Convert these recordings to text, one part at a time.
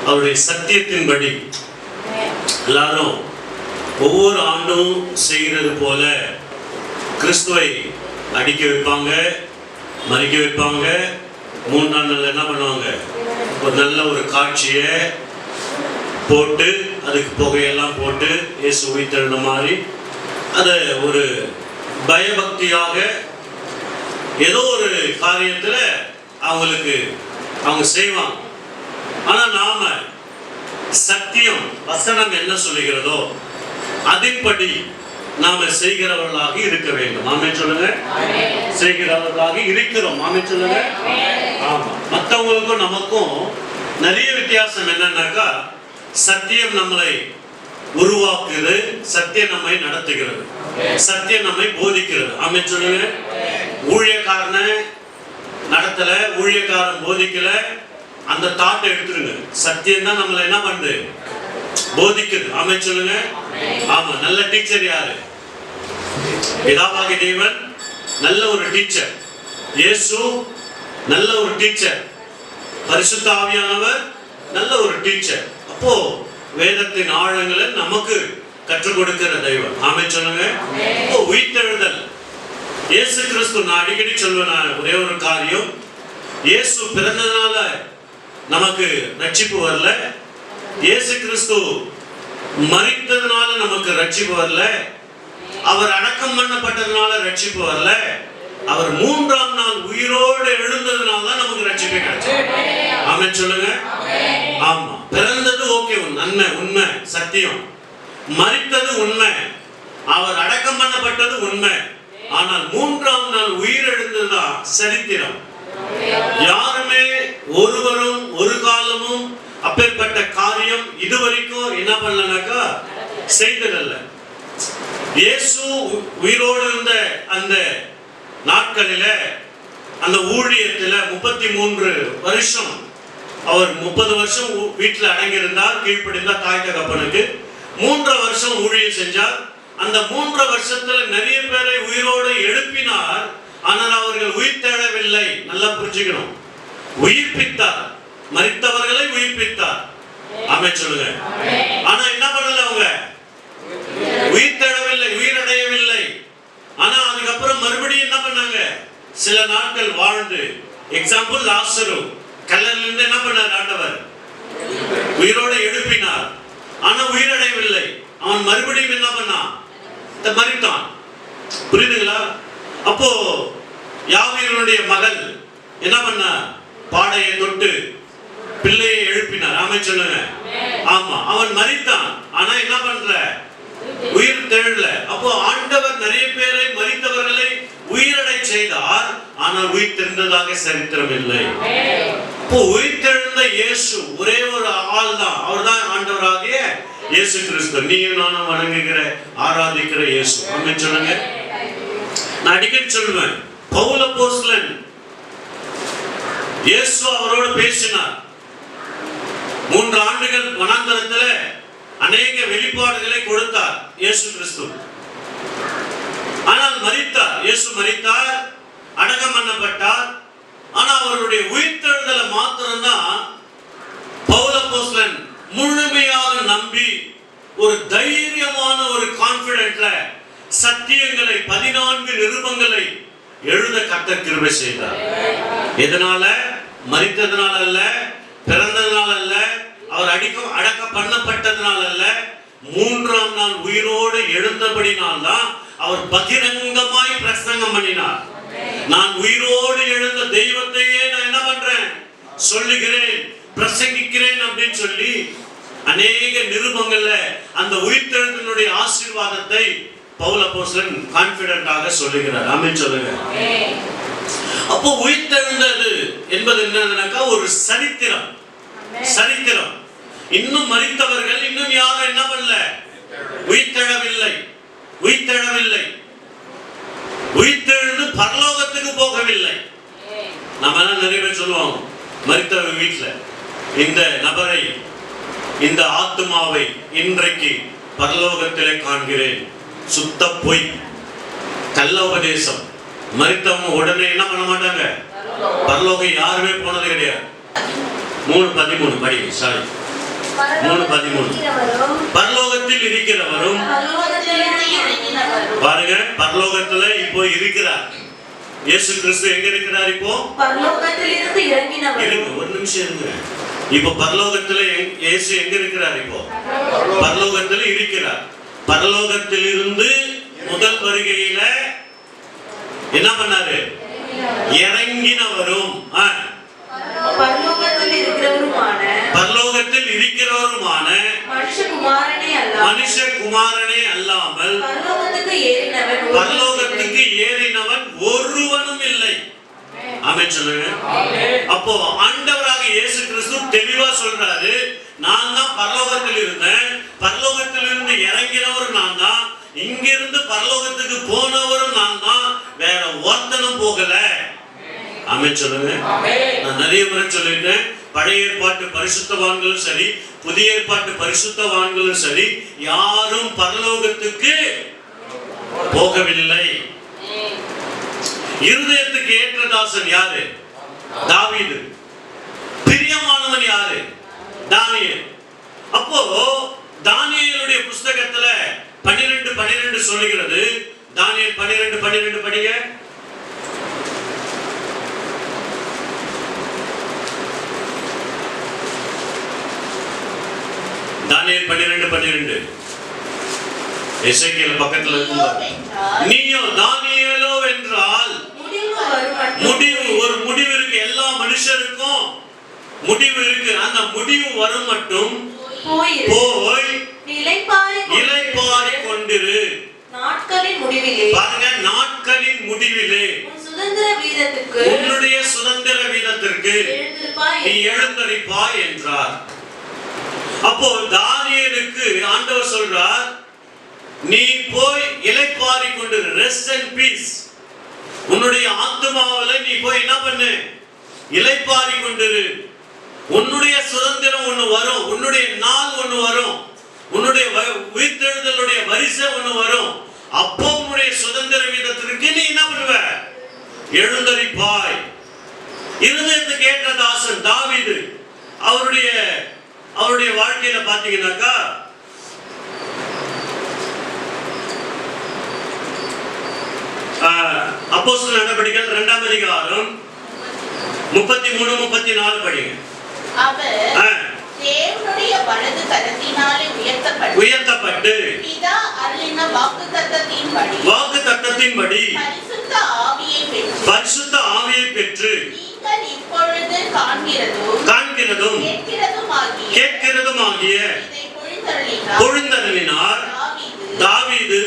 அவருடைய சத்தியத்தின்படி எல்லாரும் ஒவ்வொரு ஆண்டும் செய்கிறது போல கிறிஸ்துவை அடிக்க வைப்பாங்க, மறிக்க வைப்பாங்க. 3ஆம் நாள் என்ன பண்ணுவாங்க, ஒரு நல்ல ஒரு காட்சியை போட்டு அதுக்கு புகையெல்லாம் போட்டு இயேசு உயிர்த்தெழுந்த மாதிரி அதை ஒரு பயபக்தியாக ஏதோ ஒரு காரியத்தில் அவங்க செய்வாங்க. ஆனால் நாம சத்தியம் வசனம் என்ன சொல்லுகிறதோ அதன்படி நாம செய்கிறவர்களாக இருக்க வேண்டும். ஆமென் சொல்லுங்க. செய்கிறவர்களாக இருக்கிறோம். ஆமென் சொல்லுங்க. ஆமா. மற்றவங்களுக்கும் நமக்கும் நிறைய வித்தியாசம் என்னன்னாக்கா, சத்தியம் நம்மளை உருவாக்குகிறது, சத்தியம் நம்மை நடத்துகிறது, சத்தியம் நம்மை போதிக்கிறது. ஆமென் சொல்லுங்க. ஊழியக்காரன நடத்தல, ஊழியக்காரன் போதிக்கல, அந்த தாட்டை எடுத்துருங்க. சத்தியம் தான் நம்மளை என்ன பண்ணுது, போதிக்குது. ஆமென் சொல்லுங்க. ஆமா. நல்ல டீச்சர் யாரு? பிதாவாகிய தேவன் நல்ல ஒரு டீச்சர், இயேசு நல்ல ஒரு டீச்சர், பரிசுத்த ஆவியானவர் நல்ல ஒரு டீச்சர். அப்போ வேதத்தின் ஆழங்களை நமக்கு கற்றுக் கொடுக்கிற தெய்வம். ஆமென் சொல்லுங்க. இப்போ உயிர்த்தெழுதல் இயேசு கிறிஸ்து, நான் அடிக்கடி சொல்வேன் ஒரே ஒரு காரியம், இயேசு பிறந்ததுனால நமக்கு ரட்சிப்பு வரல, இயேசு கிறிஸ்து மரித்ததுனால நமக்கு ரட்சிப்பு வரல, அவர் அடக்கம் பண்ணப்பட்டதுனால ரட்சிப்பு வரல, அவர் 3ஆம் நாள் உயிரோடு எழுந்ததுனால தான் நமக்கு ரட்சிப்பு கிடைச்சு. ஆமென் சொல்லுங்க. ஆமா. பிறந்தது ஓகே, நன்மை, உண்மை, சத்தியம். மரித்தது உண்மை, அவர் அடக்கம் பண்ணப்பட்டது உண்மை. ஆனால் 3ஆம் நாள் உயிர் எழுந்ததுதான் சரித்திரம். யாருமே ஒருவரும் ஒரு காலமும் அப்பேற்பட்ட காரியம் இதுவரைக்கும் என்ன பண்ணலனாக்கா செய்ததல்ல. இயேசு உயிரோடு இருந்த அந்த நாட்களில, அந்த ஊழியத்தில் 33 வருஷம், அவர் 30 வருஷம் வீட்டில் அடங்கியிருந்தார், கீழ்ப்படிந்தார் தாய் தகப்பனுக்கு. 3 வருஷம் ஊழியம் செஞ்சார். அந்த 3 வருஷத்துல நிறைய பேரை உயிரோடு எழுப்பினார். ஆனால் அவர்கள் உயிர் தேடவில்லை. நல்லா புரிஞ்சுக்கணும். உயிர்ப்பித்தார், மரித்தவர்களை உயிர்ப்பித்தார். ஆமென் சொல்லுங்க. ஆனா என்ன பண்ணல, அவங்க உயிர் தேடவில்லை, உயிரடையவில்லை. ஆனா அதுக்கப்புறம் மறுபடியும் என்ன பண்ணாங்க, சில நாட்கள் வாழ்ந்து, எக்ஸாம்பிள் லாசரு, கல்லறையில இருந்து என்ன பண்ணார் ஆண்டவர், உயிரோட எழுப்பினார். ஆனா உயிரடையவில்லை. அவன் மறுபடியும் என்ன பண்ணான், மரித்தான். புரியுதுங்களா? அப்போ யாவீருடைய மகள் என்ன பண்ண, பாடையை தொட்டு பிள்ளையை எழுப்பினார். ஆமென் சொல்லுங்க. ஆமா. அவன் மரித்தான். ஆனா என்ன பண்ற, உயிர் தெழல. அப்போ ஆண்டவர் நிறைய பேரை, மரித்தவர்களை உயிரடை செய்தார். ஆனால் உயிர் தெரிந்ததாக சரித்திரம் இல்லை. இப்போ உயிர் தெழுந்த இயேசு ஒரே ஒரு ஆள் தான், அவர் தான் ஆண்டவராகிய இயேசு கிறிஸ்து. நீயும் நானும் வணங்குகிற, ஆராதிக்கிற இயேசு. ஆமென் சொல்லுங்க. நான் அடிக்கடி சொல்லுவேன், பவுல் அப்போஸ்தலன் இயேசு அவரோடு பேசினார். 3 ஆண்டுகள் வனாந்தரத்தில் அநேக வெளிப்பாடுகளை கொடுத்தார் இயேசு கிறிஸ்து. ஆனால் மரித்தார். இயேசு மரித்தார், அடக்கம் பண்ணப்பட்டார். ஆனா அவருடைய உயிர்த்தெழுதலை மாத்திரம்தான் பவுல் அப்போஸ்தலன் முழுமையாக நம்பி ஒரு தைரியமான ஒரு கான்பிடென்ட்ல சத்தியங்களை 14 நிருபங்களை எழுத கர்த்தர் கிருபை செய்தார். எதனால? மரித்ததனால அல்ல, பிறந்ததனால அல்ல, அவர் அடக்கம் பண்ணப்பட்டதனால அல்ல, 3ஆம் நாள் உயிரோடு எழுந்தபடினால் தான் அவர் பகிரங்கமாய் பிரசங்கம் பண்ணினார். நான் உயிரோடு எழுந்த தெய்வத்தையே நான் என்ன பண்றேன், சொல்லுகிறேன், பிரசங்கிக்கிறேன் அப்படின்னு சொல்லி அநேக நிருபங்கள்ல அந்த உயிர்த்தெழுதலினுடைய ஆசீர்வாதத்தை பவுல் அப்போஸ்தலன் கான்ஃபிடென்ட்டாக சொல்லுகிறார். ஆமென் சொல்லுங்க. அப்போ உயிர்த்தெழுந்தது என்பது என்னன்னாக்கா ஒரு சரித்திரம். சரித்திரம். இன்னும் மரித்தவர்கள் இன்னும் யாரும் என்ன பண்ணல, உயிர்த்தெழவில்லை, உயிர்த்தெழவில்லை, உயிர்த்தெழுந்து பரலோகத்துக்கு போகவில்லை. நம்ம நிறைய பேர் சொல்லுவாங்க, மரித்தவர் வீட்டில் இந்த நபரை, இந்த ஆத்துமாவை இன்றைக்கு பரலோகத்திலே காண்கிறேன். சுத்த பொய், கள்ள உபதேசம். மரித்தவங்க உடனே என்ன பண்ண மாட்டாங்க, பரலோகம் யாருமே போனது கிடையாது. 3:13 படிங்க. சாரி, 3:13. பரலோகத்தில் இருக்கிறவரும் பாருங்க, பரலோகத்துல இப்போ இருக்கிறார் இயேசு கிறிஸ்து. எங்க இருக்கிறார் இப்போ? பரலோகத்திலிருந்து இறங்கினவர். ஒரு நிமிஷம் இருங்க. இப்போ பரலோகத்துல இயேசு எங்க இருக்கிறார்? இப்போ பரலோகத்துல இருக்கிறார். பரலோகத்திலிருந்து முதல் வருகையில என்ன பண்ணாரு? இறங்கினவரும் பரலோகத்தில் இருக்கிறவருமான மனுஷகுமாரனே அல்லாமல் பரலோகத்துக்கு ஏறினவன் ஒருவனும் இல்லை. ஆமென் சொல்லுங்க. அப்போ ஆண்டவராக இயேசு கிறிஸ்து தெளிவா சொல்றாரு, நான் தான் பரலோகத்தில் இருந்தேன், பரலோகத்தில் இருந்து இறங்கினவரும் நான் தான், இங்கிருந்து பரலோகத்துக்கு போனவரும் நான் தான், வேற ஒருத்தனும் போகல. ஆமென் சொல்லுங்க. நான் நிறைய முறை சொல்லிட்டேன், பழைய ஏற்பாட்டு பரிசுத்தவான்களும் சரி, புதிய ஏற்பாட்டு பரிசுத்தவான்களும் சரி, யாரும் பரலோகத்துக்கு போகவில்லை. இருதயத்துக்கு ஏற்ற தாசன் யாரு? தாவீது. பிரியமானவன் யாரு? தானியேல். அப்போ தானியேலுடைய புஸ்தகத்துல 12:12 சொல்லுகிறது. தானியேல் 12:12 படிங்க. தானியேல் 12:12. எசேக்கியேல் பக்கத்துல இருக்கும். நீயோ தானியேலோ என்றால் முடிவு, ஒரு முடிவு இருக்கு. எல்லா மனுஷருக்கும் முடிவு இருக்கு. அந்த முடிவு வரும் மட்டும் போய் இளைப்பாரி கொண்டிரு. நாட்களின் முடிவிலே பாருங்க, நாட்களின் முடிவிலே உன்னுடைய சுதந்திர வீதத்திற்கு நீ எழுந்தரிப்பாய் என்றார். அப்போ தானியேலுக்கு ஆண்டவர் சொல்றார், நீ போய் இளைப்பாரி கொண்டிரு. Rest and peace. உன்னுடைய ஆத்துமாவில நீ போய் என்ன பண்ணு? இளைப்பாரி கொண்டிரு. உன்னுடைய சுதந்திரம் ஒண்ணு வரும், உன்னுடைய நாள் ஒண்ணு வரும், உன்னுடைய உயிர்த்தெழுதலுடைய வரிசை ஒண்ணு வரும். அப்போ உன்னுடைய சுதந்திர வீதத்திற்கு நீ என்ன பண்ணுவ? எழுந்தரிப்பாய். இருதயத்துக்கு ஏற்ற தாசன் தாவீது. அவருடைய வாழ்க்கையில பாத்தீங்கன்னாக்கா, அப்போஸ்தலர் நடபடிகள் 2ஆம் அதிகாரம் 33-34 படிங்க. அவர் தேவனுடைய வலது கரத்தினாலே உயர்த்தப்பட்டு பிதா அருளின வாக்குத்தத்தத்தின்படி பரிசுத்த ஆவியை பெற்று நீங்கள் இப்பொழுது காண்கிறதும் கேட்கிறதுமாகிய இதை பொழிந்தருளினார். தாவீது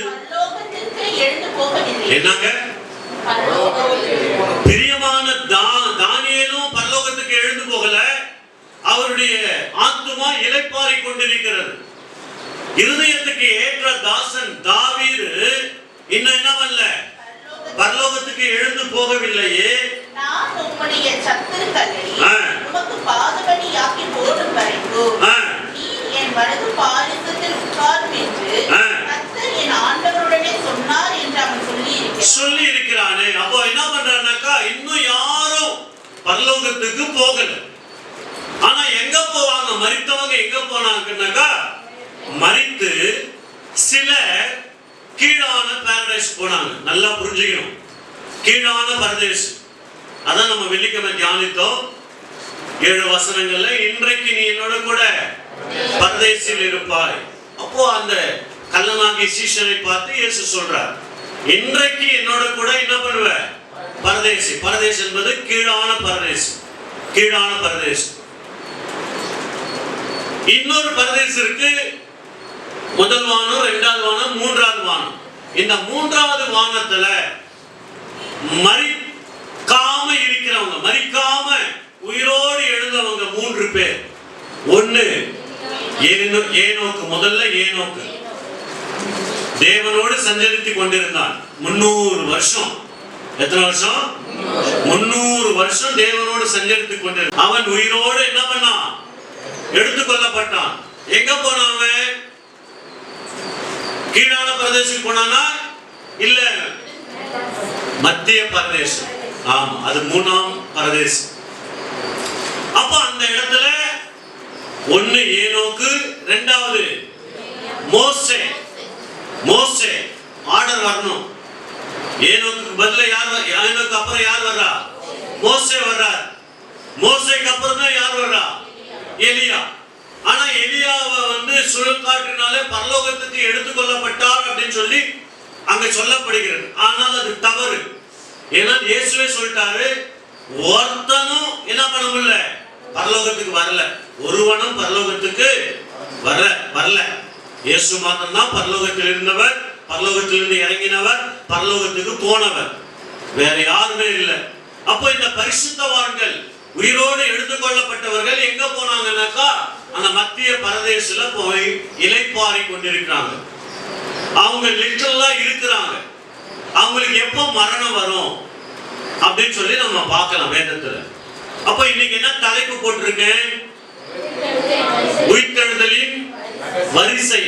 எழுந்து போகவில்லை. என்னங்க? பிரியமான தானியேலும் பரலோகத்துக்கு எழுந்து போகல. அவருடைய ஆத்துமா இளைப்பாரி கொண்டிருக்கிறது. இருதயத்துக்கு ஏற்ற தாசன் தாவீது இன்னும் என்ன பண்ணல? பரலோகத்துக்கு எழுந்து போகவில்லையே. நான் உம்முடைய சத்துருக்களை உமக்கு பாதபடியாக்கி போடும் வரைக்கும் நீ என் வலது பாரிசத்தில் உட்காரும் என்று கர்த்தர் என் ஆண்டவருடனே சொன்னார் என்று அவன் சொல்லி இருக்கிறானே. அப்போ என்ன பண்றானாக்கா, இன்னும் யாரும் பரலோகத்துக்கு போகல. ஆனா எங்க போவாங்க? மரித்தவங்க எங்க போனாங்கன்னாக்கா, மரித்து சில கீழான பாரடைஸ் போனாங்க. நல்லா புரிஞ்சுக்கணும், கீழான பரதேசு. அதான் நம்ம வெள்ளிக்கிழமை தியானித்தோம் 7 வசனங்கள்ல. இன்றைக்கு நீ என்னோட கூட பரதேசில் இருப்பாய். அப்போ அந்த கள்ளனாகிய சீஷரை பார்த்து இயேசு சொல்றார், இன்றைக்கு என்னோட கூட என்ன பண்ணுவ? பரதேசி. பரதேசி என்பது கீழான பரதேசி. கீழான பரதேசி. இன்னொரு பரதேசி இருக்கு. முதல் வானம், 2வது வானம், 3வது வானம். இந்த 3வது வானத்துல மரிக்காம இருக்கிறவங்க, மரிக்காம உயிரோடு எழுந்தவங்க 3 பேர். ஒண்ணு ஏனோக்கு. முதல்ல ஏனோக்கு தேவனோடு சஞ்சரித்துக் கொண்டிருந்தான் 300 வருஷம். எத்தனை வருஷம்? 300 வருஷம் தேவனோடு சஞ்சரித்துக் கொண்டிருந்தான். அவன் உயிரோடு என்ன பண்ணான்? எடுத்துக்கொள்ளப்பட்டான். எங்க போனான் அவன்? கீழான பிரதேசம் போனானா? இல்ல, மத்திய பிரதேசம். ஆமா, அது 3ஆம் பிரதேசம். அப்ப அந்த இடத்துல ஒன்னு ஏனோக்கு, இரண்டாவது மோசே. மோசே ஆர்டர் வரணும். ஏனோக்கு பதிலா ஏனோக்கு அப்புறம் யார் வர்றா? மோசே வர்றார். மோசேக்கு அப்புறம் தான் யார் வர்றா? எலியா. ஆனா எலியாவை சுழற்காற்றினாலே பரலோகத்துக்கு எடுத்துக்கொள்ளப்பட்டார் அப்படின்னு சொல்லி அங்க சொல்லப்படுகிறது. ஆனால் அது தவறு. ஏன்னா இயேசுவே சொல்லிட்டாரு, ஒருத்தனும் என்ன பண்ண முடியல, பரலோகத்துக்கு வரல. ஒருவனும் பரலோகத்துக்கு வரல. இயேசு மாத்திரம் தான் பரலோகத்தில் இருந்தவர், பரலோகத்திலிருந்து இறங்கினவர், பரலோகத்துக்கு போனவர். வேற யாருமே இல்லை. அப்போ இந்த பரிசுத்தவான்கள் உயிரோடு எடுத்துக்கொள்ளப்பட்டவர்கள் எங்க போனாங்கன்னாக்கா அந்த மத்திய பரதேசில போய் இலைப்பாரி கொண்டிருக்கிறாங்க. அவங்க லிட்டரலா இருக்கிறாங்க. அவங்களுக்கு எப்போ மரணம் வரும் அப்படின்னு சொல்லி நம்ம பார்க்கலாம் வேதத்துல. அப்ப இன்னைக்கு என்ன தலைப்பு போட்டிருக்கேன்? உயிர்த்தெழுதலின் வரிசை.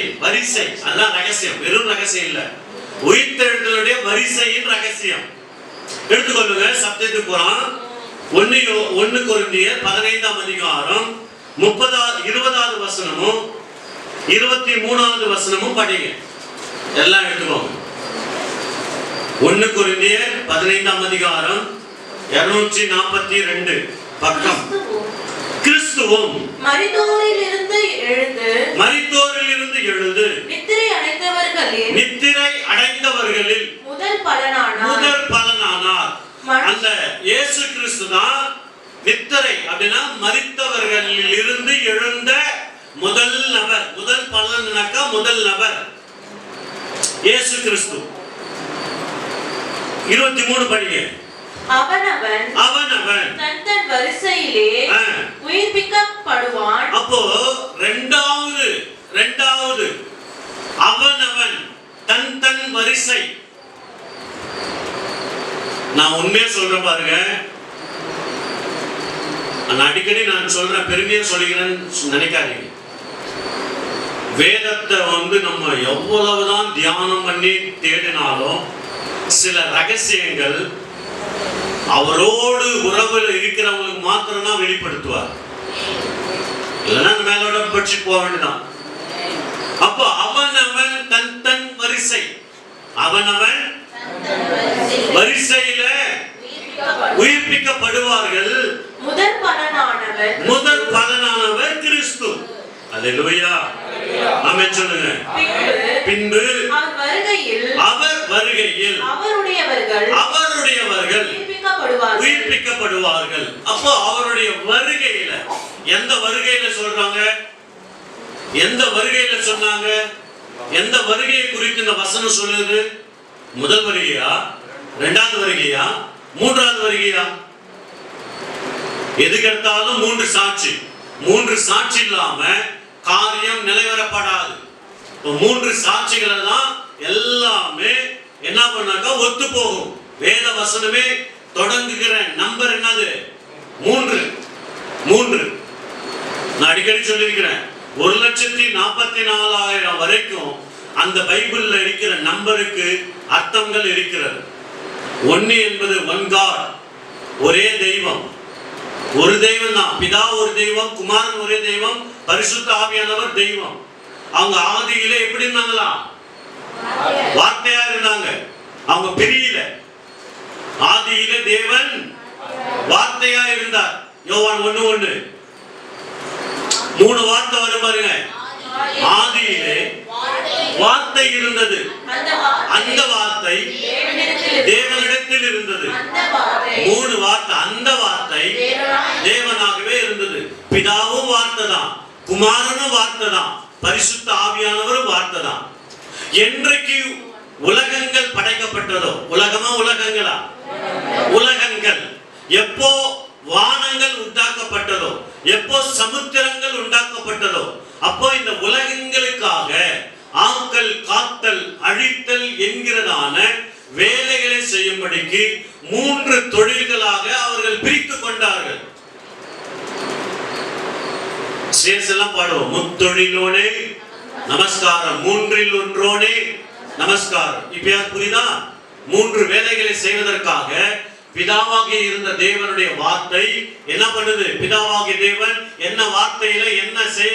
அதுதான் ரகசியம், வெறும் ரகசியம் இல்ல. உயிர்த்தெழுதலுடைய வரிசையின் ரகசியம். எடுத்துக்கொள்ளுங்க. சப்ஜெக்ட் போறோம். 1 கொரிந்தியர் 15ஆம் அதிகாரம் 20வது வசனமும் 23வது வசனமும் படிங்க. எல்லாம் எடுத்துக்கோங்க. 1 கொரிந்தியர் 15ஆம் அதிகாரம் 242 பக்கம். கிறிஸ்துவும் மரித்தோரில் இருந்து எழுந்து நித்திரை அடைந்தவர்களில் முதல் பலனானார். அந்த இயேசு கிறிஸ்து தான் நித்திரை அப்படின்னா மரித்தவர்களில் இருந்து எழுந்த முதல் நபர். முதல் பலனாக்கா முதல் நபர் இயேசு கிறிஸ்து. 23 படிங்க. அவனவன் தன் வரிசையிலே உயிர்ப்பிக்கப்படுவான். அப்போ இரண்டாவது அவனவன் தன் வரிசை. நான் உண்மையா சொல்றேன் பாருங்க. அடிக்கடி நான் சொல்றேன், பெருமையா சொல்லிக்கிறேன்னு நினைக்காதீங்க. வேதத்தை நம்ம எவ்வளவுதான் தியானம் பண்ணி தேடினாலும் சில ரகசியங்கள் அவரோடு உறவுல இருக்கிறவங்களுக்கு மாத்திரம் தான் வெளிப்படுத்துவார். இல்லைன்னா மேலோட பற்றி போக வேண்டியதான். அப்போ அவனவன் தன் வரிசை. அவனவன் வரிசையில உயிர்ப்பிக்கப்படுவார்கள். முதல் பலனானவர் கிறிஸ்து. அல்லேலூயா. ஆமென் சொல்லுங்க. பின்பு அவர் வருகையில் அவருடையவர்கள் உயிர்ப்பிக்கப்படுவார்கள். அப்போ அவருடைய வருகையில, எந்த வருகையில சொல்றாங்க? எந்த வருகையில சொன்னாங்க? எந்த வருகையை குறித்து இந்த வசனம் சொல்லுது? முதல் வருகையா, இரண்டாவது வருகையா, மூன்றாவது வருகையா? எதுக்கெடுத்தாலும் 3 சாட்சி. 3 சாட்சி இல்லாம காரியம் நிறைவேறப்படாது. 3 சாட்சிகளை தான் எல்லாமே என்ன பண்ணாக்கா ஒத்து போகும். வேத வசனமே தொடங்குகிற நம்பர் என்னது? 3. நான் அடிக்கடி சொல்லியிருக்கிறேன், 1,44,000 வரைக்கும் அந்த பைபிள்ல இருக்கிற நம்பருக்கு அர்த்தங்கள் இருக்கிறது. 1 என்பது ஒன் காட், ஒரே தெய்வம். ஒரு தெய்வம் தான். பிதா ஒரு தெய்வம், குமாரன் ஒரே தெய்வம், பரிசுத்த ஆவியானவர் தெய்வம். அவங்க ஆதியிலே எப்படி இருந்தாங்களா? வார்த்தையா இருந்தாங்க. அவங்க பிரியல. ஆதியிலே தேவன் வார்த்தையா இருந்தார். யோவான் 1:1 3 வார்த்தை வரும் பாருங்க. ஆதியிலே வார்த்தை இருந்தது, அந்த வார்த்தை தேவனிடத்தில் இருந்தது. 3 வார்த்தை. அந்த வார்த்தை தேவனாகவே இருந்தது. பிதாவும் வார்த்தை தான், குமாரனும் வார்த்தை தான், பரிசுத்த ஆவியானவரும் வார்த்தை தான். என்றைக்கு உலகங்கள் படைக்கப்பட்டதோ, உலகமா உலகங்களா? உலகங்கள். எப்போ வானங்கள் உண்டாக்கப்பட்டதோ, எப்போ சமுத்திரங்கள் உண்டாக்கப்பட்டதோ, அப்போ இந்த உலகங்களுக்காக ஆக்கல், காத்தல், அழித்தல் என்கிறதான வேலைகளை செய்யும்படிக்கு 3 தொழில்களாக அவர்கள் பிரித்து கொண்டார்கள். சேசெல்லாம் பாடுவோம். முத்தொழிலோனே நமஸ்காரம், 3ல் ஒன்றோனே நமஸ்காரம். இப்ப புரியுதா? 3 வேலைகளை செய்வதற்காக பிதாவாகிய இருந்த தேவனுடைய வார்த்தை என்ன பண்ணுது? பிதாவாகிய தேவன் என்ன வார்த்தையில என்ன செய்ய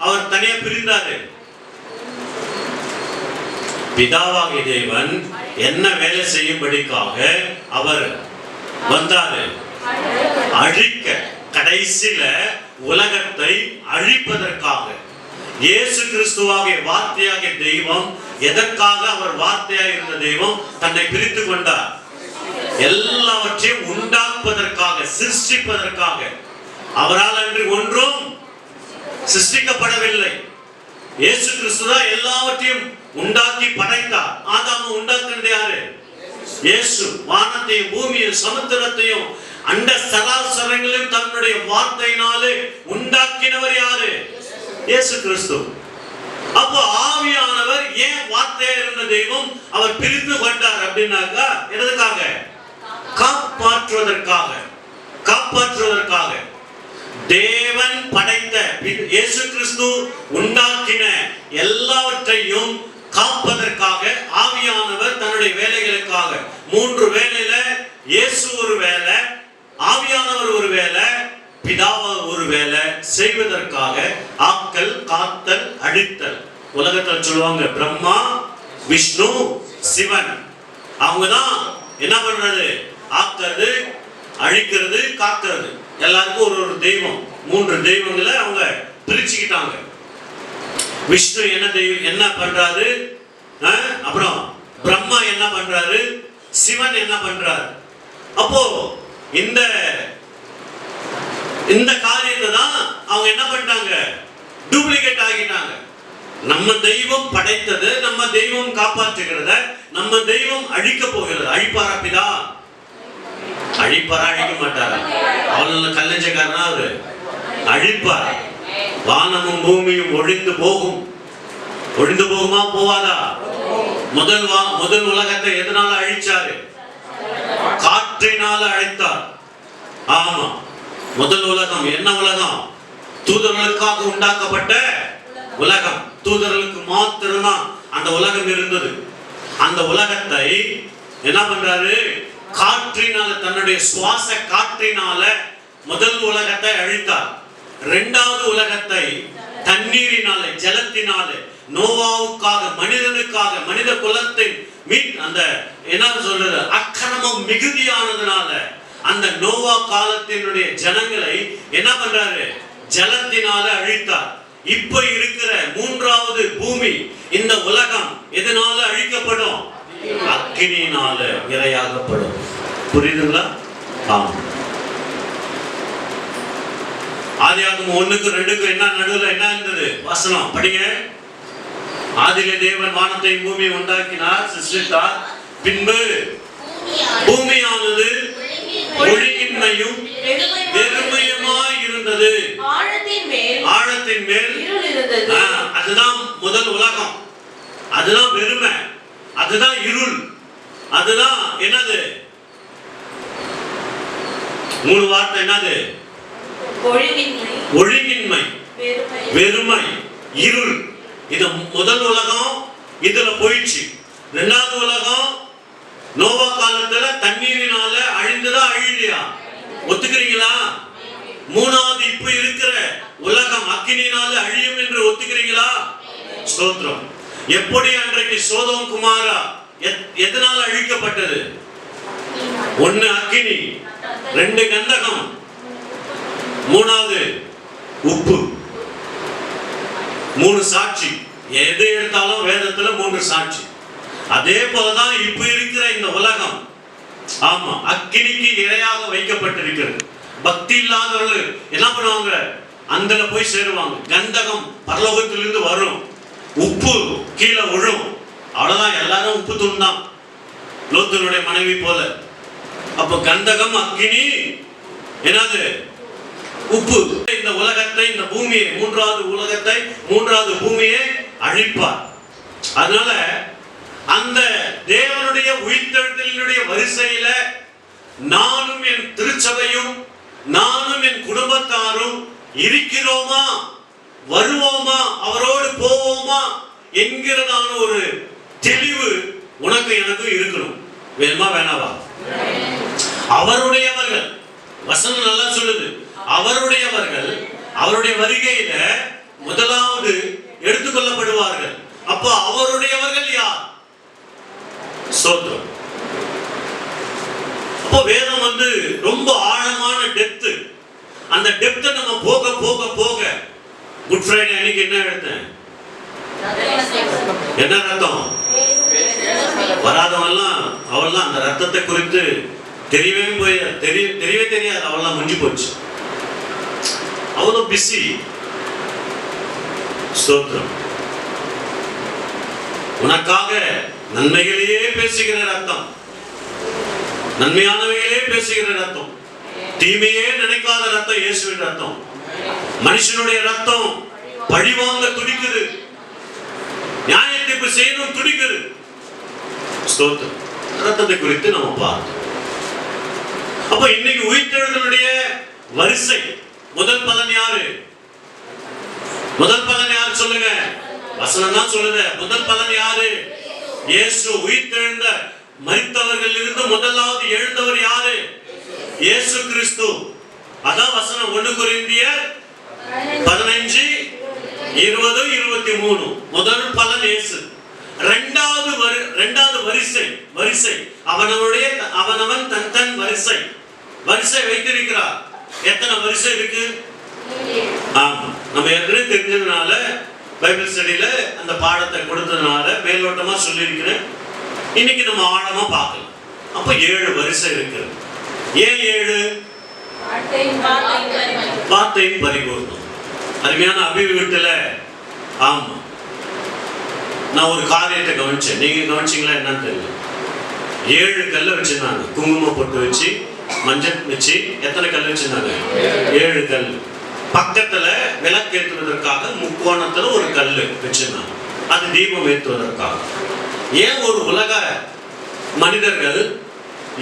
அவர் தனியா பிரிந்தாரு? பிதாவாகிய தேவன் என்ன வேலை செய்யும்படிக்காக அவர் வந்தாரு? அழிக்க, கடைசியில உலகத்தை அழிப்பதற்காக. இயேசு கிறிஸ்துவாகிய வார்த்தையாகிய தெய்வம் எதற்காக அவர் வார்த்தையாக இருந்த தெய்வம் தன்னை பிரித்து கொண்டார்? எல்லாவற்றையும் உண்டாக்குவதற்காக, சிருஷ்டிப்பதற்காக. அவரால் அன்று ஒன்றும் சிருஷ்டிக்கப்படவில்லை. இயேசு கிறிஸ்து தான் எல்லாவற்றையும் உண்டாக்கி படைத்தார். ஆதாம உண்டாக்குறது யாரு? இயேசு. வானத்தையும் பூமியையும் சமுத்திரத்தையும் அண்ட சராசரங்களையும் தன்னுடைய வார்த்தையினாலே உண்டாக்கினவர் யாரு? இயேசு கிறிஸ்து. அப்போ ஆவியானவர் ஏன் வார்த்தையா இருந்த தெய்வம் அவர் பிரித்து கொண்டார் அப்படின்னாக்கா எதற்காக? காப்பாற்றுவதற்காக. காப்பாற்றுவதற்காக. தேவன் படைத்த இயேசு கிறிஸ்து உண்டாக்கின எல்லாவற்றையும் காப்பதற்காக ஆவியானவர் தன்னுடைய வேலைகளுக்காக, 3 வேலையில இயேசு ஒரு வேலை, ஆவியானவர் ஒரு வேலை, பிதாவா ஒரு வேலை செய்வதற்காக ஆக்கல், காத்தல், அழித்தல். உலகத்தில் சொல்லுவாங்க பிரம்மா, விஷ்ணு, சிவன். அவங்கதான் என்ன பண்றது? ஆக்கிறது, அழிக்கிறது, காக்கிறது. எல்லாருக்கும் ஒரு தெய்வம். 3 தெய்வங்களை அவங்க பிரிச்சுக்கிட்டாங்க. விஷ்ணு என்ன பண்றாரு? அப்புறம் பிரம்மா என்ன பண்றாரு? சிவன் என்ன பண்றாரு? அப்போ இந்த காரியத்தை தான் அவங்க என்ன பண்ணிட்டாங்க? டூப்ளிகேட் ஆகிட்டாங்க. நம்ம தெய்வம் படைத்தது, நம்ம தெய்வம் காப்பாற்றுகிறத, நம்ம தெய்வம் அழிக்க போகிறது. அழிப்பாரா பிதா? அழிப்பாரா? அழிக்க மாட்டாரா? அவள் கல்லஞ்சக்காரனா? அவரு அழிப்பார். வானமும் பூமியும் ஒழிந்து போகும். ஒழிந்து போகுமா? போவாதா? முதல் உலகத்தை எதனால அழிச்சாரு? காற்றினால அழித்தார். ஆமா, முதல் உலகம் என்ன உலகம்? தூதர்களுக்காக உண்டாக்கப்பட்ட உலகம். தூதர்களுக்கு மாத்திரம்தான் அந்த உலகம் இருந்தது. அந்த உலகத்தை என்ன பண்றாரு? காற்றினால, தன்னுடைய சுவாச காற்றினால முதல் உலகத்தை அழித்தார். 2வது உலகத்தை தண்ணீரினால, ஜலத்தினால, நோவாவுக்காக, மனிதனுக்காக, மனித குலத்தின் அந்த என்ன சொல்றது, அக்கிரமம் மிகுதியானதுனால அந்த நோவா காலத்தினுடைய ஜனங்களை என்ன பண்றாரு? ஜலத்தினால அழித்தார். இப்ப இருக்கிற 3வது பூமி, இந்த உலகம் எதனால அழிக்கப்படும்? அக்கினியினால இரையாகப்படும். புரியுதுங்களா? ஆமா. ஆதியாகமம் 1:2 என்ன நடுவுல என்ன இருந்தது? வசனம் படிங்க. ஆதியிலே தேவன் வானத்தையும் பூமியை உண்டாக்கினார், சிருஷ்டித்தார். பின்பு பூமியானது ஒழுங்கின்மையும் வெறுமையுமாய் இருந்தது. ஆழத்தின் மேல் அதுதான் முதல் உலகம். அதுதான் வெறுமை, அதுதான் இருள், அதுதான் என்னது? 3 வார்த்தை என்னது? ஒழுங்கின்மை, வெறுமை, இருள். இது முதல் உலகம், இதுல போயிடுச்சு. 2வது உலகம் நோவா காலத்துல தண்ணீரினால அழிந்ததா அழியலையா? ஒத்துக்கிறீங்களா? 3வது இப்ப இருக்கிற உலகம் அக்கினியினால அழியும் என்று ஒத்துக்கிறீங்களா? ஸ்தோத்திரம். எப்படி அன்றைக்கு சோதோம் குமாரா எதனால அழிக்கப்பட்டது? 1 அக்கினி, 2 கந்தகம், 3வது உப்பு. 3 சாட்சி. எது எடுத்தாலும் வேதத்துல 3 சாட்சி. அதே போலதான் இப்ப இருக்கிற இந்த உலகம். ஆமா, அக்கினிக்கு இரையாக வைக்கப்பட்டிருக்கிறது. பக்தி இல்லாதவர்கள் என்ன பண்ணுவாங்க? அந்தல போய் சேருவாங்க. கந்தகம் பரலோகத்திலிருந்து வரும், உப்பு கீழே விழும். அவ்வளவுதான், எல்லாரும் உப்பு தூள் தான், லோத்தனுடைய மனைவி போல. அப்ப கந்தகம், அக்கினி, என்னது? உப்பு. இந்த உலகத்தை, இந்த பூமியை, 3வது உலகத்தை, 3வது பூமியை அழிப்பார். அதனால அந்த தேவனுடைய உயிர்த்தெழுதலினுடைய வரிசையில நானும் என் திருச்சபையும் நானும் என் குடும்பத்தாரும் இருக்கிறோமா, வருவோமா, அவரோடு போவோமா என்கிறதான ஒரு தெளிவு உனக்கு எனக்கு இருக்கணும். வேணுமா வேணாவா? அவருடையவர்கள், வசனம் நல்லா சொல்லுது, அவருடையவர்கள் அவருடைய வருகையில முதலாவது எடுத்துக்கொள்ளப்படுவார்கள். அப்போ அவருடையவர்கள் யார்? ஸ்தோத்திரம். அப்போ வேதம் ரொம்ப ஆழமான டெப்த். அந்த டெப்த்தை நம்ம போக போக போக, குட் ஃப்ரைடே அன்னைக்கு என்ன எடுத்தேன்? என்ன ரத்தம்? வராதவெல்லாம் அவள்லாம் அந்த ரத்தத்தை குறித்து தெரியவே தெரியாது. அவள்லாம் முடிஞ்சு போச்சு. அவ்வளோ பிஸி. ஸ்தோத்திரம். உனக்காக நன்மைகளையே பேசுகிற ரத்தம், நன்மையானவைகளே பேசுகிற ரத்தம், தீமையே நினைக்காத ரத்தம் இயேசுவின் ரத்தம். மனுஷனுடைய ரத்தம் பழிவாங்க துடிக்குது, நியாயத்தீர்ப்பு செய்யணும் துடிக்குது. ஸ்தோத்திரம். ரத்தத்தை குறித்து நம்ம பார்த்தோம். அப்ப இன்னைக்கு உயிர்த்தெழுதலுடைய வரிசை முதல் பலன் யாரு? முதல் பலன் யாரு சொல்லுங்க? வசனம் தான் சொல்லுது. முதல் பலன் யாரு? இயேசு உயிர்த்தெழுந்த மரித்தவர்கள் இருந்து முதலாவது எழுந்தவர் யாரு? இயேசு கிறிஸ்து. அதான் வசனம் 1 கொரிந்தியர் 15:20-23. முதல் பலன் இயேசு. இரண்டாவது வரிசை அவனவன் தன் வரிசை வைத்திருக்கிறார். எத்தனை வரிசை இருக்கு? ஆமா, நம்ம ஏற்கனவே தெரிஞ்சதுனால பைபிள் ஸ்டடியில அந்த பாடத்தை கொடுத்ததுனால மேலோட்டமா சொல்லியிருக்கிறேன். இன்னைக்கு நம்ம ஆழமா பார்க்கலாம். அப்ப 7 வரிசை இருக்கு. ஏன் 7? வார்த்தையின் பரிபூர்ணம். அருமையான அபிவிருத்தில. ஆமா, நான் ஒரு காரியத்தை கவனிச்சேன். நீங்க கவனிச்சீங்களா என்னன்னு தெரியல. 7 கல்லை வச்சிருந்தாங்க. குங்குமம் போட்டு வச்சு, மஞ்சள் வச்சு. எத்தனை கல் வச்சிருந்தாங்க? 7 கல். பக்கத்துல விளக்கு ஏற்றுவதற்காக முக்கோணத்துல ஒரு கல் வச்சிருந்தாங்க. அது தீபம் ஏற்றுவதற்காக. ஏன் ஒரு உலக மனிதர்கள்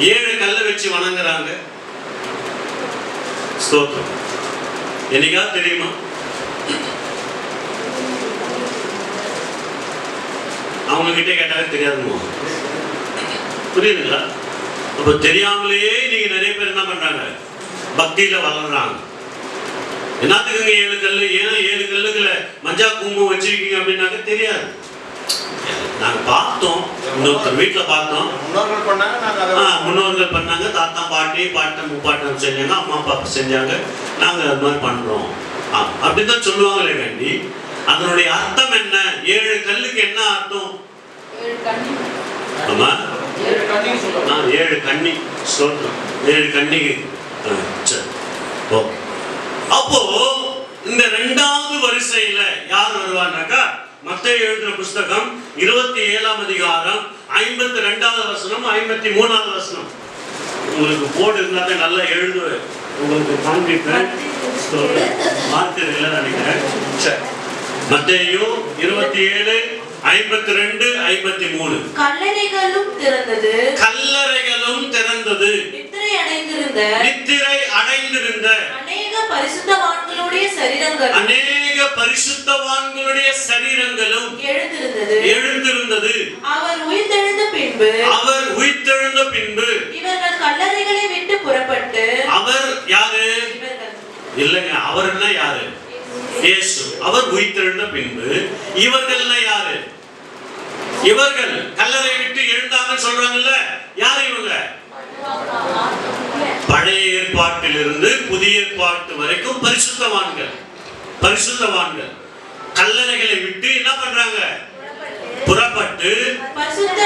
7 கல்லை வச்சு வணங்குறாங்க? ஸ்தோத்திரம். என்னைக்காவது தெரியுமா? அவங்க கிட்டே கேட்டாலே தெரியாதுமா? புரியுதுங்களா? அப்ப தெரியாமலேயே நீங்க நிறைய பேர் என்ன பண்றாங்க? பக்தியில வளர்றாங்க. என்னத்துக்குங்க 7 கல்லு? ஏன் 7 கல்லுக்குள்ள மஞ்சா குங்குமம் வச்சிருக்கீங்க அப்படின்னாக்க தெரியாது. நாங்க பார்த்தோம், இன்னொருத்தர் வீட்டுல பார்த்தோம். முன்னோர்கள் பண்ணாங்க. தாத்தா பாட்டி பாட்டன் முப்பாட்டன் செஞ்சாங்க, அம்மா அப்பா செஞ்சாங்க, நாங்க அது மாதிரி பண்றோம் அப்படிதான் சொல்லுவாங்களே வேண்டி. அதனுடைய அர்த்தம் என்ன? 7 கல்லுக்கு என்ன அர்த்தம்? ஆமா, 7 கன்னி. சொல்றோம் 7 கன்னிக்கு. அப்போ இந்த 2வது வரிசையில யார் வருவார்னாக்கா, மத்தேயு எழுதின புஸ்தகம் 27ஆம் அதிகாரம் 52வது வசனம் 53வது வசனம். உங்களுக்கு போர்டு இருந்தாலும் நல்லா எழுதுவேன், உங்களுக்கு காண்பிப்பேன். மார்க்கர் இல்லை நினைக்கிறேன். மத்தேயு 27:52-53. கல்லறைகளும் திறந்தது. நித்திரை அடைந்திருந்த அநேக பரிசுத்தவான்களுடைய சரீரங்களும் எழுந்திருந்தது. அவர் உயிர்த்தெழுந்த பின்பு இவர்கள் கல்லறைகளை விட்டு புறப்பட்டு. அவர் யாரு? இல்லைங்க, அவர்னா யாரு? இயேசு. அவர் உயிர்த்தெழுந்த பின்பு இவர்கள்னா யாரு? இவர்கள் கல்லறை விட்டு எழுந்தாங்கன்னு சொல்றாங்கல்ல. யாரு இவங்க? பழைய ஏற்பாட்டிலிருந்து புதிய ஏற்பாட்டு வரைக்கும் பரிசுத்தவான்கள் கல்லறைகளை விட்டு என்ன பண்றாங்க? புறப்பட்டு பரிசுத்த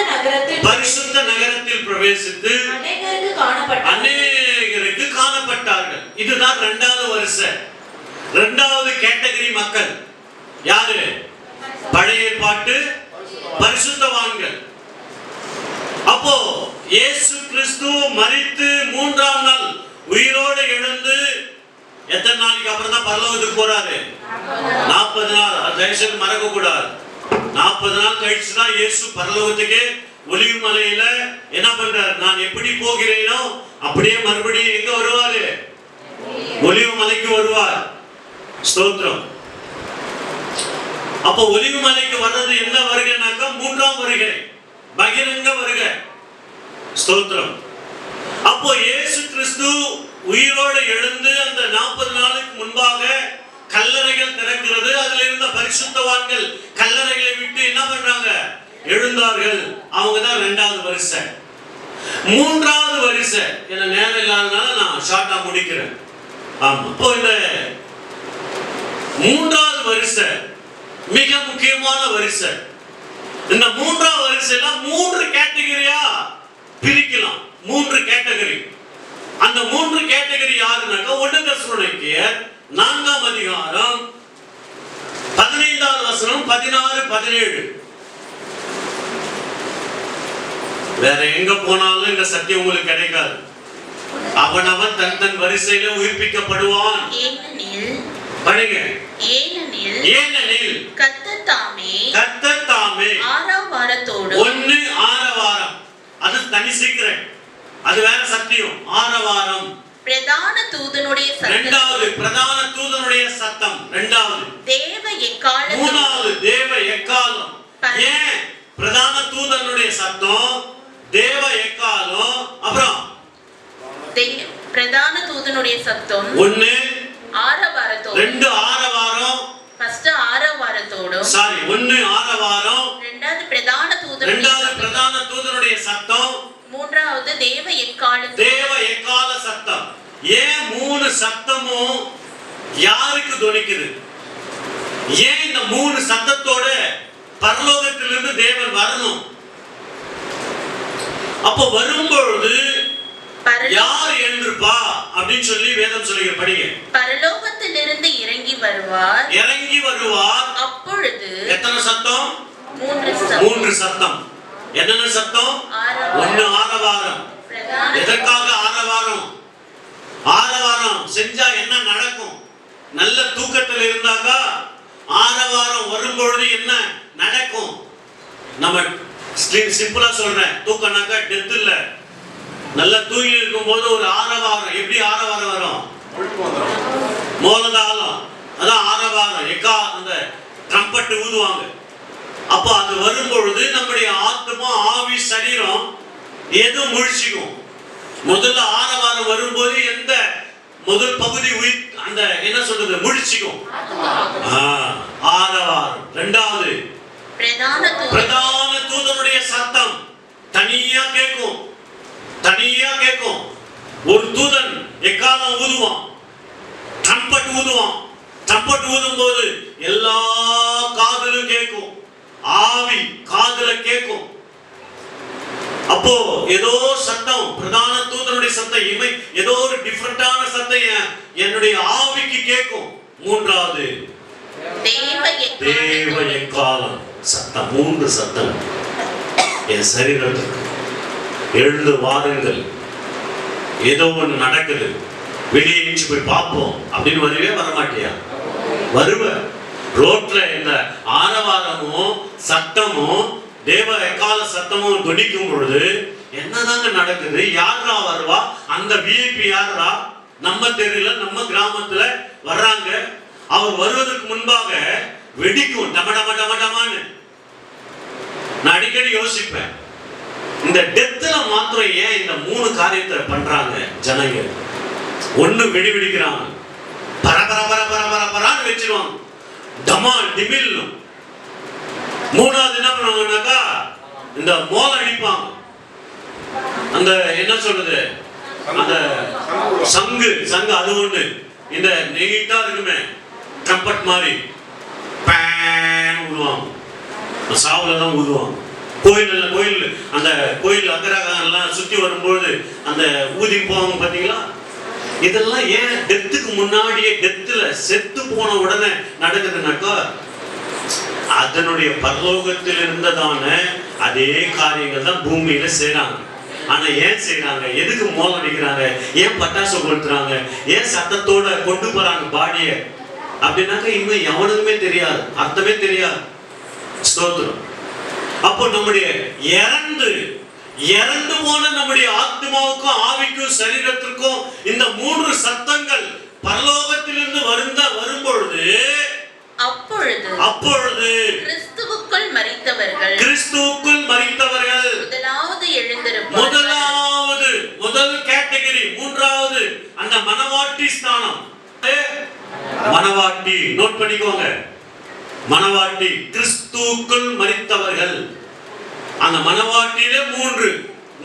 நகரத்தில் பிரவேசித்து அநேகருக்கு காணப்பட்டார்கள். இதுதான் 2வது வரிசை. 2வது கேட்டகரி மக்கள் யாரு? பழைய ஏற்பாட்டு பரிசுத்தவான்கள். அப்போ இயேசு கிறிஸ்து மரித்து 3ஆம் நாள் உயிரோடு எழுந்து எத்தனை நாளைக்கு அப்புறம் தான் பரலோகத்துக்கு போறாரு? 40 நாள். தயவுசெய்து மறக்க கூடாது. 40 நாள் கழிச்சு தான் இயேசு பரலோகத்துக்கு ஒலிவு மலையில என்ன பண்றாரு? நான் எப்படி போகிறேனோ அப்படியே மறுபடியும் எங்க வருவாரு? ஒலிவு மலைக்கு வருவார். ஸ்தோத்திரம். அப்போ ஒலிவு மலைக்கு வர்றது என்ன வருகைனாக்கா 3ஆம் வருகை, பகிரங்க வருகை. ஸ்தோத்திரம். அப்போ இயேசு கிறிஸ்து உயிரோடு எழுந்து அந்த 40 நாளுக்கு முன்பாக கல்லறைகள் திறக்கிறது. அதுல எழுந்தார்கள். அவங்க தான் 2வது வரிசை. 3வது வரிசை என்ன நேரம் இல்லாதனால நான் ஷார்ட்டா முடிக்கிறேன். ஆமா, இப்போ இந்த 3வது வரிசை மிக முக்கியமான வரிசை. இந்த 3வது வரிசையில 3 கேட்டகரியா பிரிக்கலாம். 3 கேட்டகரி. அந்த 3 கேட்டகரி யாருன்னாக்கா 1 தெசலோனிக்கேயர் 4ஆம் அதிகாரம் 15வது வசனம் 16 17. வேற எங்க போனாலும் இந்த சத்தியம் உங்களுக்கு கிடைக்காது. அவனவன் தன் தன் வரிசையில உயிர்ப்பிக்கப்படுவான். படிங்க. ஏனெனில் கர்த்தர் தாமே ஆரவாரத்தோடு 1 ஆரவாரம், அது தனி சீக்கிரம், அது வேற சத்தியம். ஆரவாரம் பிரதான தூதனுடைய சத்தம், 2வது பிரதான தூதனுடைய சத்தம், 2வது தேவ எக்காலம், 3வது தேவ எக்காலம். ஏன் பிரதான தூதனுடைய சத்தம், தேவ எக்காலம், அப்புறம் பிரதான தூதனுடைய சத்தம் 1 ஆரவாரத்தோடு, 2 ஆரவாரம், ஃபர்ஸ்ட் ஆரவாரத்தோடு, சாரி 1 ஆரவாரம், 2வது பிரதான தூதனுடைய சத்தம், 3வது தேவ எக்காலம், தேவ எக்கால சத்தம். ஏன் 3 சத்தமும் யாருக்கு துணிக்குது? ஏன் இந்த 3 சத்தத்தோட பரலோகத்திலிருந்து தேவன் வரணும்? அப்போ வரும்பொழுது யார் எழுந்திருப்பா அப்படின்னு சொல்லி வேதம் சொல்லுங்க. படிங்க. பரலோகத்திலிருந்து இறங்கி வருவார். அப்பொழுது எத்தனை சத்தம்? 3 சத்தம். என்னென்ன சத்தம்? 1 ஆரவாரம். எதற்காக ஆரவாரம்? ஆரவாரம் செஞ்சா என்ன நடக்கும்? நல்ல தூக்கத்தில் இருந்தாக்கா ஆரவாரம் வரும்பொழுது என்ன நடக்கும்? நம்ம சிம்பிளா சொல்றேன், தூக்கம்னாக்கா டெத் இல்ல. நல்லா தூங்கி இருக்கும் போது ஒரு ஆரவாரம். எப்படி ஆரவாரம் வரும்? மோலதாளம், அதான் ஆரவாரம். அந்த ட்ரம்பட் ஊதுவாங்க. அப்போ அது வரும்பொழுது நம்முடைய ஆத்மா, ஆவி, சரீரம் எது முழிச்சுக்கும்? முதல்ல ஆரவாரம் வரும்போது எந்த முதல் பகுதி அந்த என்ன சொல்றது முழிச்சுக்கும்? ஆரவாரம். 2வது பிரதான தூதனுடைய சத்தம் தனியா கேட்கும். ஒரு தூதன் எக்காலம் ஊதுவான், ட்ரம்பட் ஊதுவான். ட்ரம்பட் ஊதும் போது எல்லா காதிலும் கேட்கும். ஆவி காதுல கேட்கும். அப்போ ஏதோ சத்தம், பிரதான தூதனுடைய சத்தம், ஏதோ ஒரு டிஃபரண்டான சத்தம் என்னுடைய ஆவிக்கு கேட்கும். 3வது தேவ எக்காலம் சத்தம். 3 சத்தம் என் சரீரத்துக்கு. எழுந்து வாருங்கள், ஏதோ ஒண்ணு நடக்குது, வெளியே எஞ்சி போய் பார்ப்போம் அப்படின்னு வருவே வரமாட்டியா? வருவ. ரோட்ல இந்த ஆரவாரமும் சத்தமும் தேவ எக்கால சத்தமும் துடிக்கும் பொழுது என்னதாங்க நடக்குது? யாரா வருவா? அந்த விஐபி யாரா? நம்ம தெருல நம்ம கிராமத்துல வர்றாங்க. அவர் வருவதற்கு முன்பாக வெடிக்கும் டம டம டம டமான்னு. நான் அடிக்கடி யோசிப்பேன், இந்த டெத்துல மாத்திரம் ஏன் இந்த 3 காரியத்தை பண்றாங்க ஜனங்க? 1 வெடி வெடிக்கிறாங்க, பரபர பரபர பரபரான்னு வச்சிருவாங்க, டமால் டிமில். 3வது என்ன பண்ணுவாங்கன்னாக்கா இந்த மோல அடிப்பாங்க. அந்த என்ன சொல்றது, அந்த சங்கு அது ஒண்ணு, இந்த நெகிட்டா இருக்குமே ட்ரம்பட் மாதிரி ஊதுவாங்க. சாவுல தான் ஊதுவாங்க. கோயில் அந்த கோயில் அக்கரகெல்லாம் சுத்தி வரும்போது அந்த ஊதி போவாங்க பாத்தீங்களா? இதெல்லாம் ஏன் டெத்துக்கு முன்னாடியே, டெத்துல செத்து போன உடனே நடக்குதுன்னாக்கா அதனுடைய பரலோகத்தில் இருந்ததான அதே காரியங்கள் தான் பூமியில செய்யறாங்க. ஆனா ஏன் செய்யறாங்க? எதுக்கு மோகம் அடிக்கிறாங்க? ஏன் பட்டாசு கொளுத்துறாங்க? ஏன் சத்தத்தோட கொண்டு போறாங்க பாடிய அப்படின்னாக்க இன்னும் எவனுக்குமே தெரியாது, அர்த்தமே தெரியாது. ஸ்தோத்திரம். அப்போ நம்முடைய இறந்து போன நம்முடைய ஆத்மாவுக்கும் ஆவிக்கும் சரீரத்திற்கும் இந்த 3 சத்தங்கள் பரலோகத்திலிருந்து வரும்பொழுது அப்பொழுது கிறிஸ்துவுக்குள் மரித்தவர்கள் முதல் கேட்டகரி. 3வது அந்த மனவாட்டி ஸ்தானம். மனவாட்டி நோட் பண்ணிக்கோங்க. மனவாட்டி கிறிஸ்துவுக்குள் மரித்தவர்கள். அந்த மனவாட்டியிலே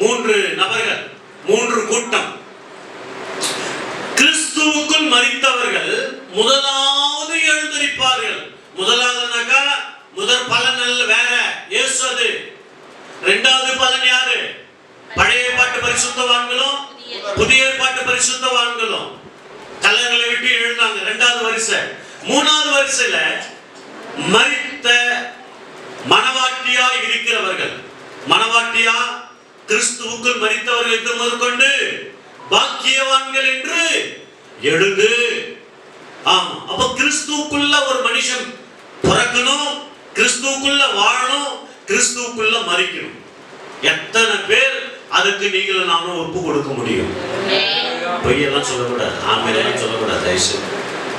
மூன்று நபர்கள், மூன்று கூட்டம். கிறிஸ்துவுக்குள் மரித்தவர்கள் முதலாவது எழுந்திருப்பார்கள். முதலாவதுனாக்கா முதல் பலன் அல்ல, வேற இயேசு. அது இரண்டாவது பலன் யாரு? பழைய ஏற்பாட்டு பரிசுத்தவான்களும் புதிய ஏற்பாட்டு பரிசுத்தவான்களும் கல்லறைகளை விட்டு எழுந்தாங்க. இரண்டாவது வரிசை. மூணாவது வரிசையில மரித்த மனவாட்டியா இருக்கிறவர்கள். மனவாட்டியா கிறிஸ்துவுக்குள் மரித்தவர்களுக்கு முதற்கொண்டு பாக்கியவான்கள் என்று எழுது. ஆமா, அப்ப கிறிஸ்துவுக்குள்ள ஒரு மனுஷன் பிறக்கணும், கிறிஸ்துவுக்குள்ள வாழணும், கிறிஸ்துவுக்குள்ள மரிக்கணும். எத்தனை பேர் அதுக்கு நீங்களும் நானும் ஒப்பு கொடுக்க முடியும்? பொய்யெல்லாம் சொல்லக்கூடாது, ஆமையெல்லாம் சொல்லக்கூடாது. தயவுசு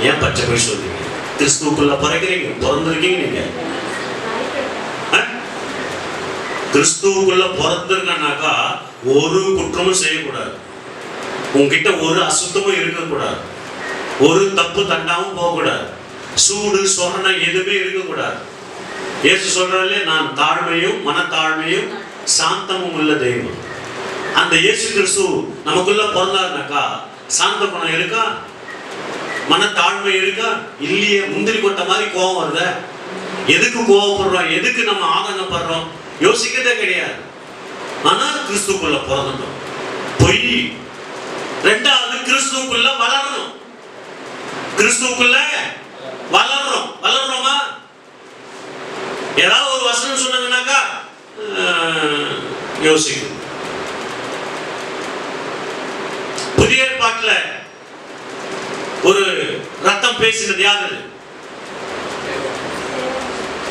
ஏன் பச்சை போய் சொல்றீங்க? கிறிஸ்துவுக்குள்ள பிறக்கிறீங்க, பிறந்திருக்கீங்க. நீங்க கிறிஸ்துவுக்குள்ள பிறந்திருக்கனாக்கா ஒரு குற்றமும் செய்யக்கூடாது, உங்ககிட்ட ஒரு அசுத்தமும் இருக்கக்கூடாது, ஒரு தப்பு தண்டாவும் போகக்கூடாது, சூடு சொரணம் எதுவுமே இருக்கக்கூடாது. இயேசு சொல்றாரு, நான் தாழ்மையும் மனத்தாழ்மையும் சாந்தமும் உள்ள தெய்வம். அந்த இயேசு கிறிஸ்து நமக்குள்ள பிறந்தாருனாக்கா சாந்த குணம் இருக்கா? மனத்தாழ்மை இருக்கா? இல்லையே. முந்திரி கொட்ட மாதிரி கோபம் வருத. எதுக்கு கோபப்படுறோம்? எதுக்கு நம்ம ஆதங்கப்படுறோம்? யோசிக்கிறதே கிடையாது. ஆனா கிறிஸ்துக்குள்ள பிறந்தோம். பொய். ரெண்டாவது, கிறிஸ்துக்குள்ள வளரணும். கிறிஸ்துக்குள்ள வளர்றோம். வளர்றோமா? ஏதாவது ஒரு வசனம் சொன்னதுனாக்கா யோசிக்கும். புதிய ஏற்பாட்டுல ஒரு ரத்தம் பேசினது யாரு?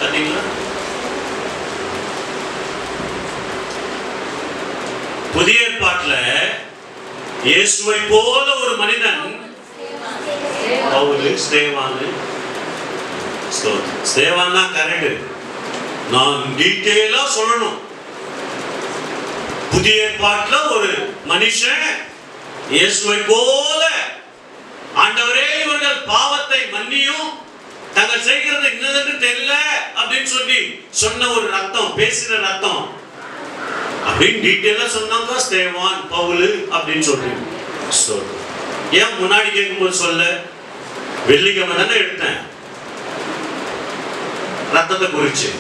பாத்தீங்களா? புதிய ஏற்பாட்டுல இயேசுவை போல ஒரு மனிதன், பவுல், ஸ்தேவான். ஸ்தேவான் தான் கரெக்ட். நான் டீட்டெயிலா சொல்லணும். புதிய ஏற்பாட்டுல ஒரு மனுஷன் இயேசுவை போல, ஆண்டவரே இவர்கள் பாவத்தை மன்னியும், தாங்கள் செய்கிறது என்னதென்று தெரியல அப்படின்னு சொல்லி சொன்ன ஒரு ரத்தம், பேசின ரத்தம் அப்படின்னு டீட்டெயிலா சொன்னாங்க. ஸ்தேவான், பவுல் அப்படின்னு சொல்றீங்க. ஏன் முன்னாடி கேட்கும்போது சொல்ல? வெள்ளிக்கிழமை தானே எடுத்தேன் ரத்தத்தை குறிச்சு.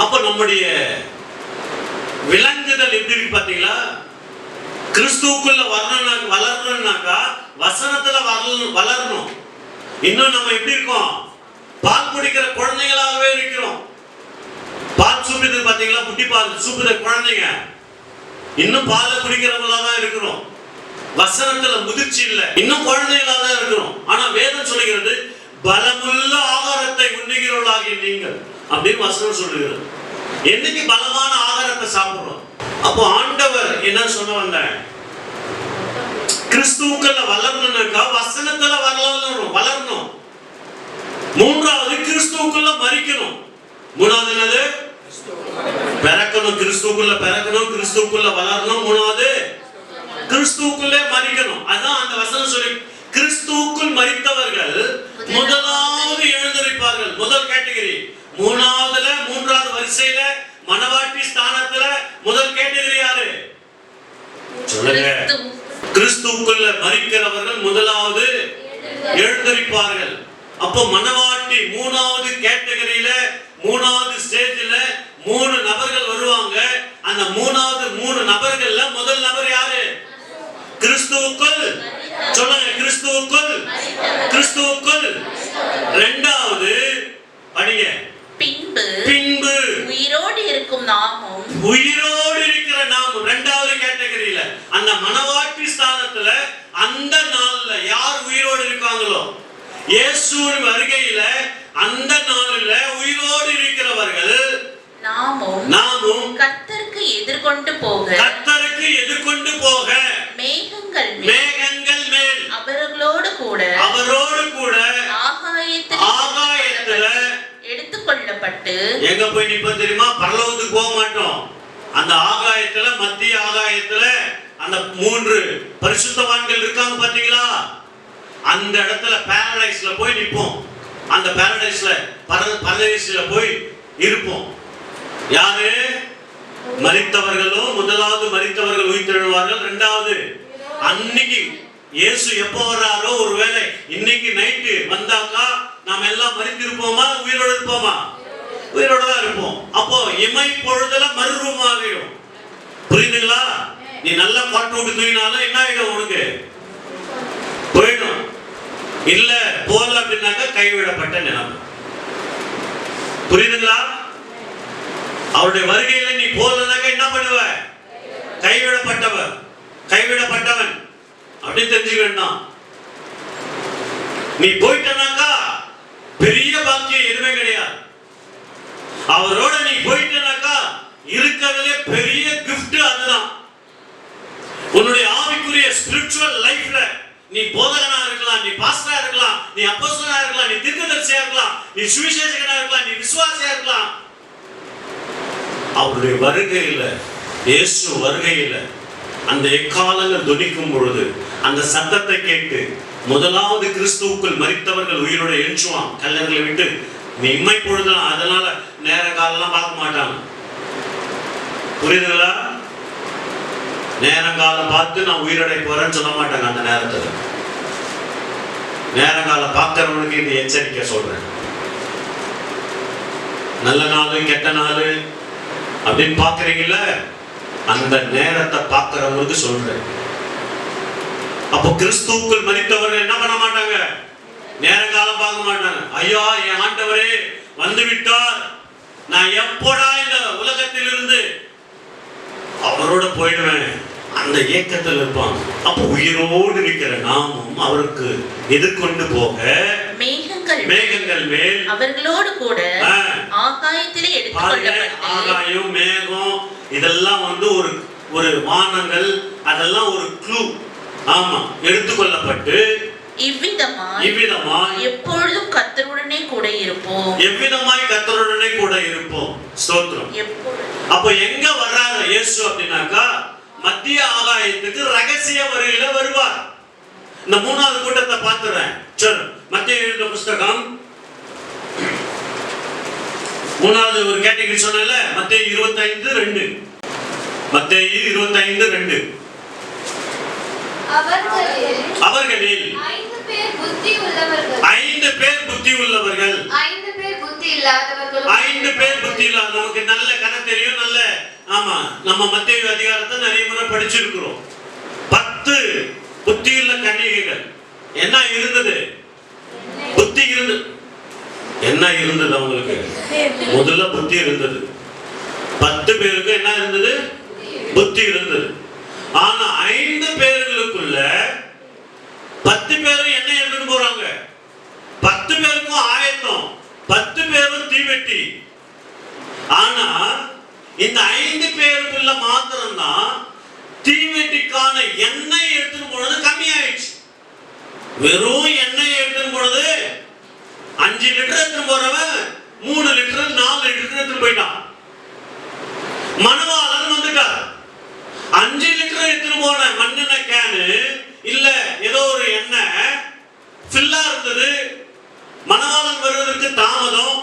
அப்ப நம்முடைய விளங்குதல் எப்படி இருக்கு பாத்தீங்களா? கிறிஸ்துவுக்குள்ள வளரணும்னாக்கா வசனத்துல வளரணும். இன்னும் நம்ம எப்படி இருக்கோம்? பால் குடிக்கிற குழந்தைகளாகவே இருக்கிறோம். பால் சூப்பிது பாத்தீங்களா? புட்டி பால் சூப்புத குழந்தைங்க. இன்னும் பாலை குடிக்கிறவங்களா தான் இருக்கிறோம். வசனத்துல முதிர்ச்சி இல்லை, இன்னும் குழந்தைகளா தான் இருக்கிறோம். ஆனா வேதம் சொல்லுகிறது, பலமுள்ள ஆகாரத்தை உண்ணுகிறவர்களாகிய நீங்கள் அப்படின்னு வசனம் சொல்லுகிறது. என்னைக்கு பலமான ஆகாரத்தை சாப்பிடுறோம்? அப்போ ஆண்டவர் என்ன சொல்ல வந்த? கிறிஸ்துவுக்குள்ள வளரணும்னாக்கா வசனத்துல வளரணும். மூன்றாவது, கிறிஸ்துவுக்குள்ள மரிக்கணும். மூணாவது என்னது? பிறக்கணும். கிறிஸ்துவுக்குள்ள பிறக்கணும், கிறிஸ்துவுக்குள்ள வளரணும். மூணாவது, கிறிஸ்துவுக்குள்ளே மரிக்கணும். அதான் அந்த வசனம் சொல்லி, கிறிஸ்துவுக்குள் மரித்தவர்கள் முதலாவது எழுந்திருப்பார்கள். முதல் கேட்டகரி. மூன்றாவது வரிசையில மனவாட்டி ஸ்தானத்துல முதல் கேட்டகரி யாரு? சொல்லுங்க. கிறிஸ்துவுக்குள்ள மரிக்கிறவர்கள் முதலாவது எழுந்திருப்பார்கள். அப்போ மனவாட்டி மூணாவது கேட்டகரியில, மூணாவது ஸ்டேஜ்ல 3 நபர்கள் வருவாங்க. அந்த மூணு நபர்கள்ல முதல் நபர் யாரு? கிறிஸ்துவுக்குள். சொல்லுங்க, கிறிஸ்துவுக்குள். இரண்டாவது படிங்க. பின்பு உயிரோடு இருக்கும் நாமும். உயிரோடு இருக்கிற நாமும் இரண்டாவது கேட்டகரியில. அந்த மனவாட்டி ஸ்தானத்துல அந்த நாள்ல யார் உயிரோடு இருக்காங்களோ, இயேசுவின் வருகையில அந்த நாளில் உயிரோடு இருக்கிறவர்கள் நாமும் கர்த்தருக்கு எதிர்கொண்டு போக மேகங்கள் மேல் அவர்களோடு கூட ஆகாயத்துல எடுத்துக்கொள்ளப்பட்டு. எங்க போய் நிப்போம் தெரியுமா? பரலோகத்துக்கு போக மாட்டோம். அந்த ஆகாயத்துல, மத்திய ஆகாயத்துல அந்த 3 பரிசுத்தவான்கள் இருக்காங்க பாத்தீங்களா? அந்த இடத்துல பாரடைஸ்ல போய் நிப்போம். அந்த பாரடைஸ்ல பரதேசில போய் இருப்போம். யாரு? மரித்தவர்களும். முதலாவது மரித்தவர்கள் உயிர்த்தெழுவார்கள். இரண்டாவது அன்னைக்கு இயேசு எப்போ வர்றாரோ, ஒருவேளை இன்னைக்கு நைட்டு வந்தாக்கா நாம எல்லாம் மரித்திருப்போமா, உயிரோடு இருப்போமா? உயிரோட தான் இருப்போம். அப்போ இமை பொழுதுல மறுரூபமாகிடும். புரியுதுங்களா? நீ நல்லா பாட்டு விட்டு தூங்கினாலும் என்ன ஆயிடும்? உனக்கு போயிடும். இல்ல போல அப்படின்னாக்கா கைவிடப்பட்ட நிலைமை. புரியுதுங்களா? அவருடைய வருகையில நீ போலனாக்கா என்ன பண்ணுவ? கைவிடப்பட்டவர், கைவிடப்பட்டவன் அப்படின்னு தெரிஞ்சுக்க வேண்டாம். நீ போயிட்டனாக்கா பெரிய பாக்கியம் எதுவுமே கிடையாது. அவரோட நீ போயிட்டனாக்கா இருக்கிறதுலே பெரிய கிஃப்ட் அதுதான். உன்னுடைய ஆவிக்குரிய ஸ்பிரிச்சுவல் லைஃப்ல நீ போதகனா இருக்கலாம், நீ பாஸ்டரா இருக்கலாம், நீ அப்போஸ்தலனா இருக்கலாம், நீ தீர்க்கதரிசியா இருக்கலாம், நீ சுவிசேஷகனா இருக்கலாம், நீ விசுவாசியா இருக்கலாம். அவருடைய வருகையில, இயேசு வருகையில அந்த எக்காலங்கள் துணிக்கும் பொழுது அந்த சத்தத்தை கேட்டு முதலாவது கிறிஸ்துவுக்குள் மரித்தவர்கள் உயிரோட எழுச்சுவான். கல்லறைகளை விட்டு நீ இம்மை பொழுதுதான். அதனால நேர காலெல்லாம் பார்க்க மாட்டாங்க. புரியுதுங்களா? நேரங்காலம் பார்த்து நான் உயிரோடை போறேன்னு சொல்ல மாட்டாங்க. அந்த நேரத்துல நேரங்காலம் பார்க்கிறவனுக்கு இந்த எச்சரிக்கை சொல்றேன். நல்ல நாள் கெட்ட நாள் அப்படின்னு பாக்குறீங்கல்ல, அந்த நேரத்தை பார்க்கிறவங்களுக்கு சொல்றேன். அப்போ கிறிஸ்துவுக்குள் மரித்தவர்கள் என்ன பண்ண மாட்டாங்க? நேரங்காலம் பார்க்க மாட்டாங்க. ஐயா என் ஆண்டவரே வந்து விட்டார், நான் எப்போடா இந்த உலகத்தில் இருந்து அவரோட போயிடுவேன், அந்த ஏக்கத்தில் இருப்பாங்க. அப்போ உயிரோடு இருக்கிற நாமும் அவருக்கு எதிர்கொண்டு போக மேகங்கள் மேல் அவர்களோடு கூட ஆகாயத்திலே எடுத்துக்கொள்ளப்பட்டு, ஆகாயம் மேகம் இதெல்லாம் வந்து ஒரு வானங்கள், அதெல்லாம் ஒரு க்ளூ. ஆமா, எடுத்துக்கொள்ளப்பட்டு இவ்விதமாய் எப்பொழுதும் கர்த்தருடனே கூட இருப்போம். எவ்விதமாய் கர்த்தருடனே கூட இருப்போம். ஸ்தோத்திரம். அப்ப எங்க வர்றாரு இயேசு அப்படின்னாக்கா மத்திய ஆகாயத்துக்கு ரகசிய வருகையில வருவார். இந்த மூணாவது கூட்டத்தை பார்த்துறேன். சரி, மத்திய எழுதின புஸ்தகம் மூணாவது ஒரு கேட்டகரி சொன்னல, மத்திய 25:2. மத்திய 25:2. அவர்களில் 5 பேர் புத்தி உள்ளவர்கள், 5 பேர் புத்தி இல்லாதவர்கள். 5 பேர் புத்தி இல்லாத. நமக்கு நல்ல கதை தெரியும், நல்ல ஆமா, நம்ம மத்திய அதிகாரத்தை நிறைய முறை படிச்சிருக்கிறோம். 10 புத்தியுள்ள கன்னிகைகள். என்ன இருந்தது? புத்தி இருந்தது. என்ன இருந்தது அவங்களுக்கு? முதல்ல புத்தி இருந்தது. 10 பேருக்கு என்ன இருந்தது? புத்தி இருந்தது. ஆனா 5 பேர்களுக்குள்ள 10 பேரும் என்ன எடுத்து போறாங்க? 10 பேருக்கும் ஆயத்தம், 10 பேரும் தீவெட்டி. ஆனா இந்த 5 பேருக்குள்ள மாத்திரம்தான் தீவெட்டிக்கான எண்ணெய் எடுத்துட்டு போனது கம்மியாயிடுச்சு. வெறும் எண்ணெய் எடுத்துட்டு போனது 5 லிட்டர் எடுத்துட்டு போறவன் 3 லிட்டர் 4 லிட்டர் எடுத்துட்டு போயிட்டான். மணவாளன் வந்துட்டார். 5 லிட்டர் எடுத்துட்டு போன மண்ணெண்ணெய் கேனு இல்ல ஏதோ ஒரு எண்ணெய் ஃபில்லா இருந்தது. மணவாளன் வருவதற்கு தாமதம்.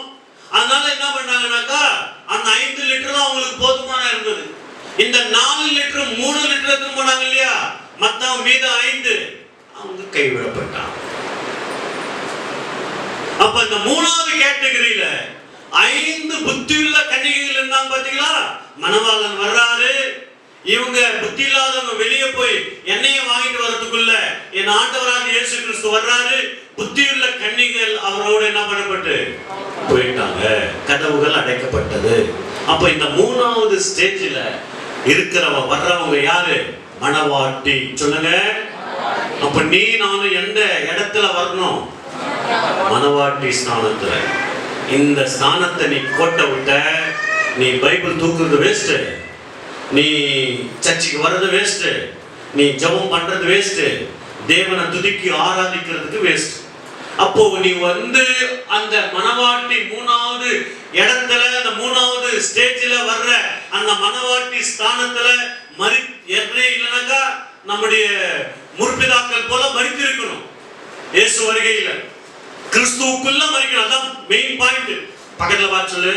அதனால என்ன பண்ணாங்கன்னாக்கா அந்த 5 லிட்டர் தான் அவங்களுக்கு போதுமான இருந்தது. இந்த 4 லிட்டர் 3 லிட்டர் எடுத்துட்டு போனாங்க இல்லையா, மத்தவங்க மீது 5 அவங்க கைவிடப்பட்டாங்க. அப்ப இந்த மூணாவது கேட்டகரியில 5 புத்தியுள்ள கன்னிகைகள் இருந்தாங்க. பாத்தீங்களா? மணவாளன் வர்றாரு. இவங்க புத்தி இல்லாதவங்க வெளியே போய் எண்ணெயை வாங்கிட்டு வரதுக்குள்ள என் ஆண்டவராக இயேசு கிறிஸ்து வர்றாரு. புத்தியுள்ள கன்னிகள் அவரோடு என்ன பண்ணப்பட்டு போயிட்டாங்க. கதவுகள் அடைக்கப்பட்டது. அப்ப இந்த மூணாவது ஸ்டேஜ்ல இருக்கிறவங்க வர்றவங்க யாரு? மணவாட்டி. சொல்லுங்க. அப்ப நீ நானும் எந்த இடத்துல வரணும்? மணவாட்டி ஸ்தானத்துல. இந்த ஸ்தானத்தை நீ கோட்டை விட்ட, நீ பைபிள் தூக்குறது வேஸ்ட், நீ சர்ச்சுக்கு வர்றது வேஸ்ட், நீ ஜெபம் பண்றது வேஸ்ட், தேவனை துதிக்கி ஆராதிக்கிறதுக்கு வேஸ்ட். அப்போ நீ வந்து அந்த மணவாட்டி மூணாவது இடத்துல, அந்த மூணாவது ஸ்டேஜ்ல வர்ற அந்த மணவாட்டி ஸ்தானத்துல இல்லைனாக்கா நம்முடைய முற்பிதாக்கள் போல மரித்து இருக்கணும். இயேசு வருகையில கிறிஸ்துவுக்குள்ள மறிக்கணும். அதான் மெயின் பாயிண்ட். பக்கத்துல பார்த்து சொல்லு.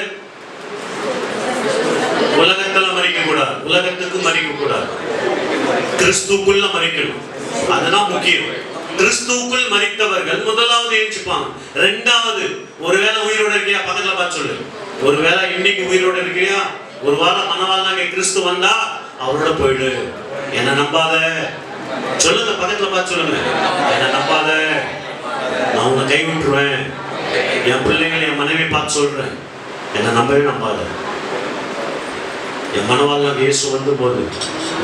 உலகத்துல மறிக்க கூடாது, உலகத்துக்கு மறிக்க கூடாது, கிறிஸ்துவுக்குள்ள மறிக்கணும். அதுதான் முக்கியம். கிறிஸ்துவுக்குள் மறித்தவர்கள் முதலாவது ஏற்றுப்பாங்க. ரெண்டாவது, ஒருவேளை உயிரோட இருக்கியா, பக்கத்துல பார்த்து சொல்லு. ஒருவேளை இன்னைக்கு உயிரோட இருக்கிறியா, ஒரு வாரம் மனவாழ்நாங்க கிறிஸ்து வந்தா அவரோட போயிடு. என்ன நம்பாத சொல்லுங்க, பக்கத்துல பார்த்து சொல்லுங்க. என்ன நம்பாத, நான் உன்னை கை விட்டுருவேன். என் பிள்ளைங்களை, என் மனைவி பார்த்து சொல்றேன், என்ன நம்பவே நம்பாத. என் மனவாழ்நாங்க இயேசு வந்த போது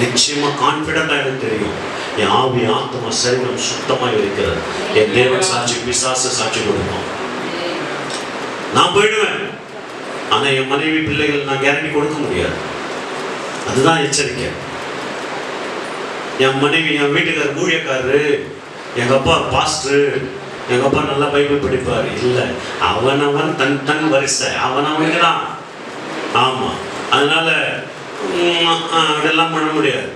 நிச்சயமா கான்பிடண்டா எனக்கு தெரியும், என் ஆவி ஆத்மா சரீரம் சுத்தமாக இருக்கிறது. என் தேவன் சாட்சி, பிசாசு சாட்சி கொடுப்போம். நான் போயிடுவேன், ஆனா என் மனைவி பிள்ளைகள் நான் கேரண்டி கொடுக்க முடியாது. அதுதான் எச்சரிக்கை. என் மனைவி, என் வீட்டுக்காரர் ஊழியக்காரரு, எங்க அப்பா பாஸ்டர், எங்க அப்பா நல்லா பைபிள் படிப்பார். இல்ல, அவனவன் தன் தன் வரிசை, அவனவனுக்கு தான். ஆமா, அதனால அதெல்லாம் பண்ண முடியாது.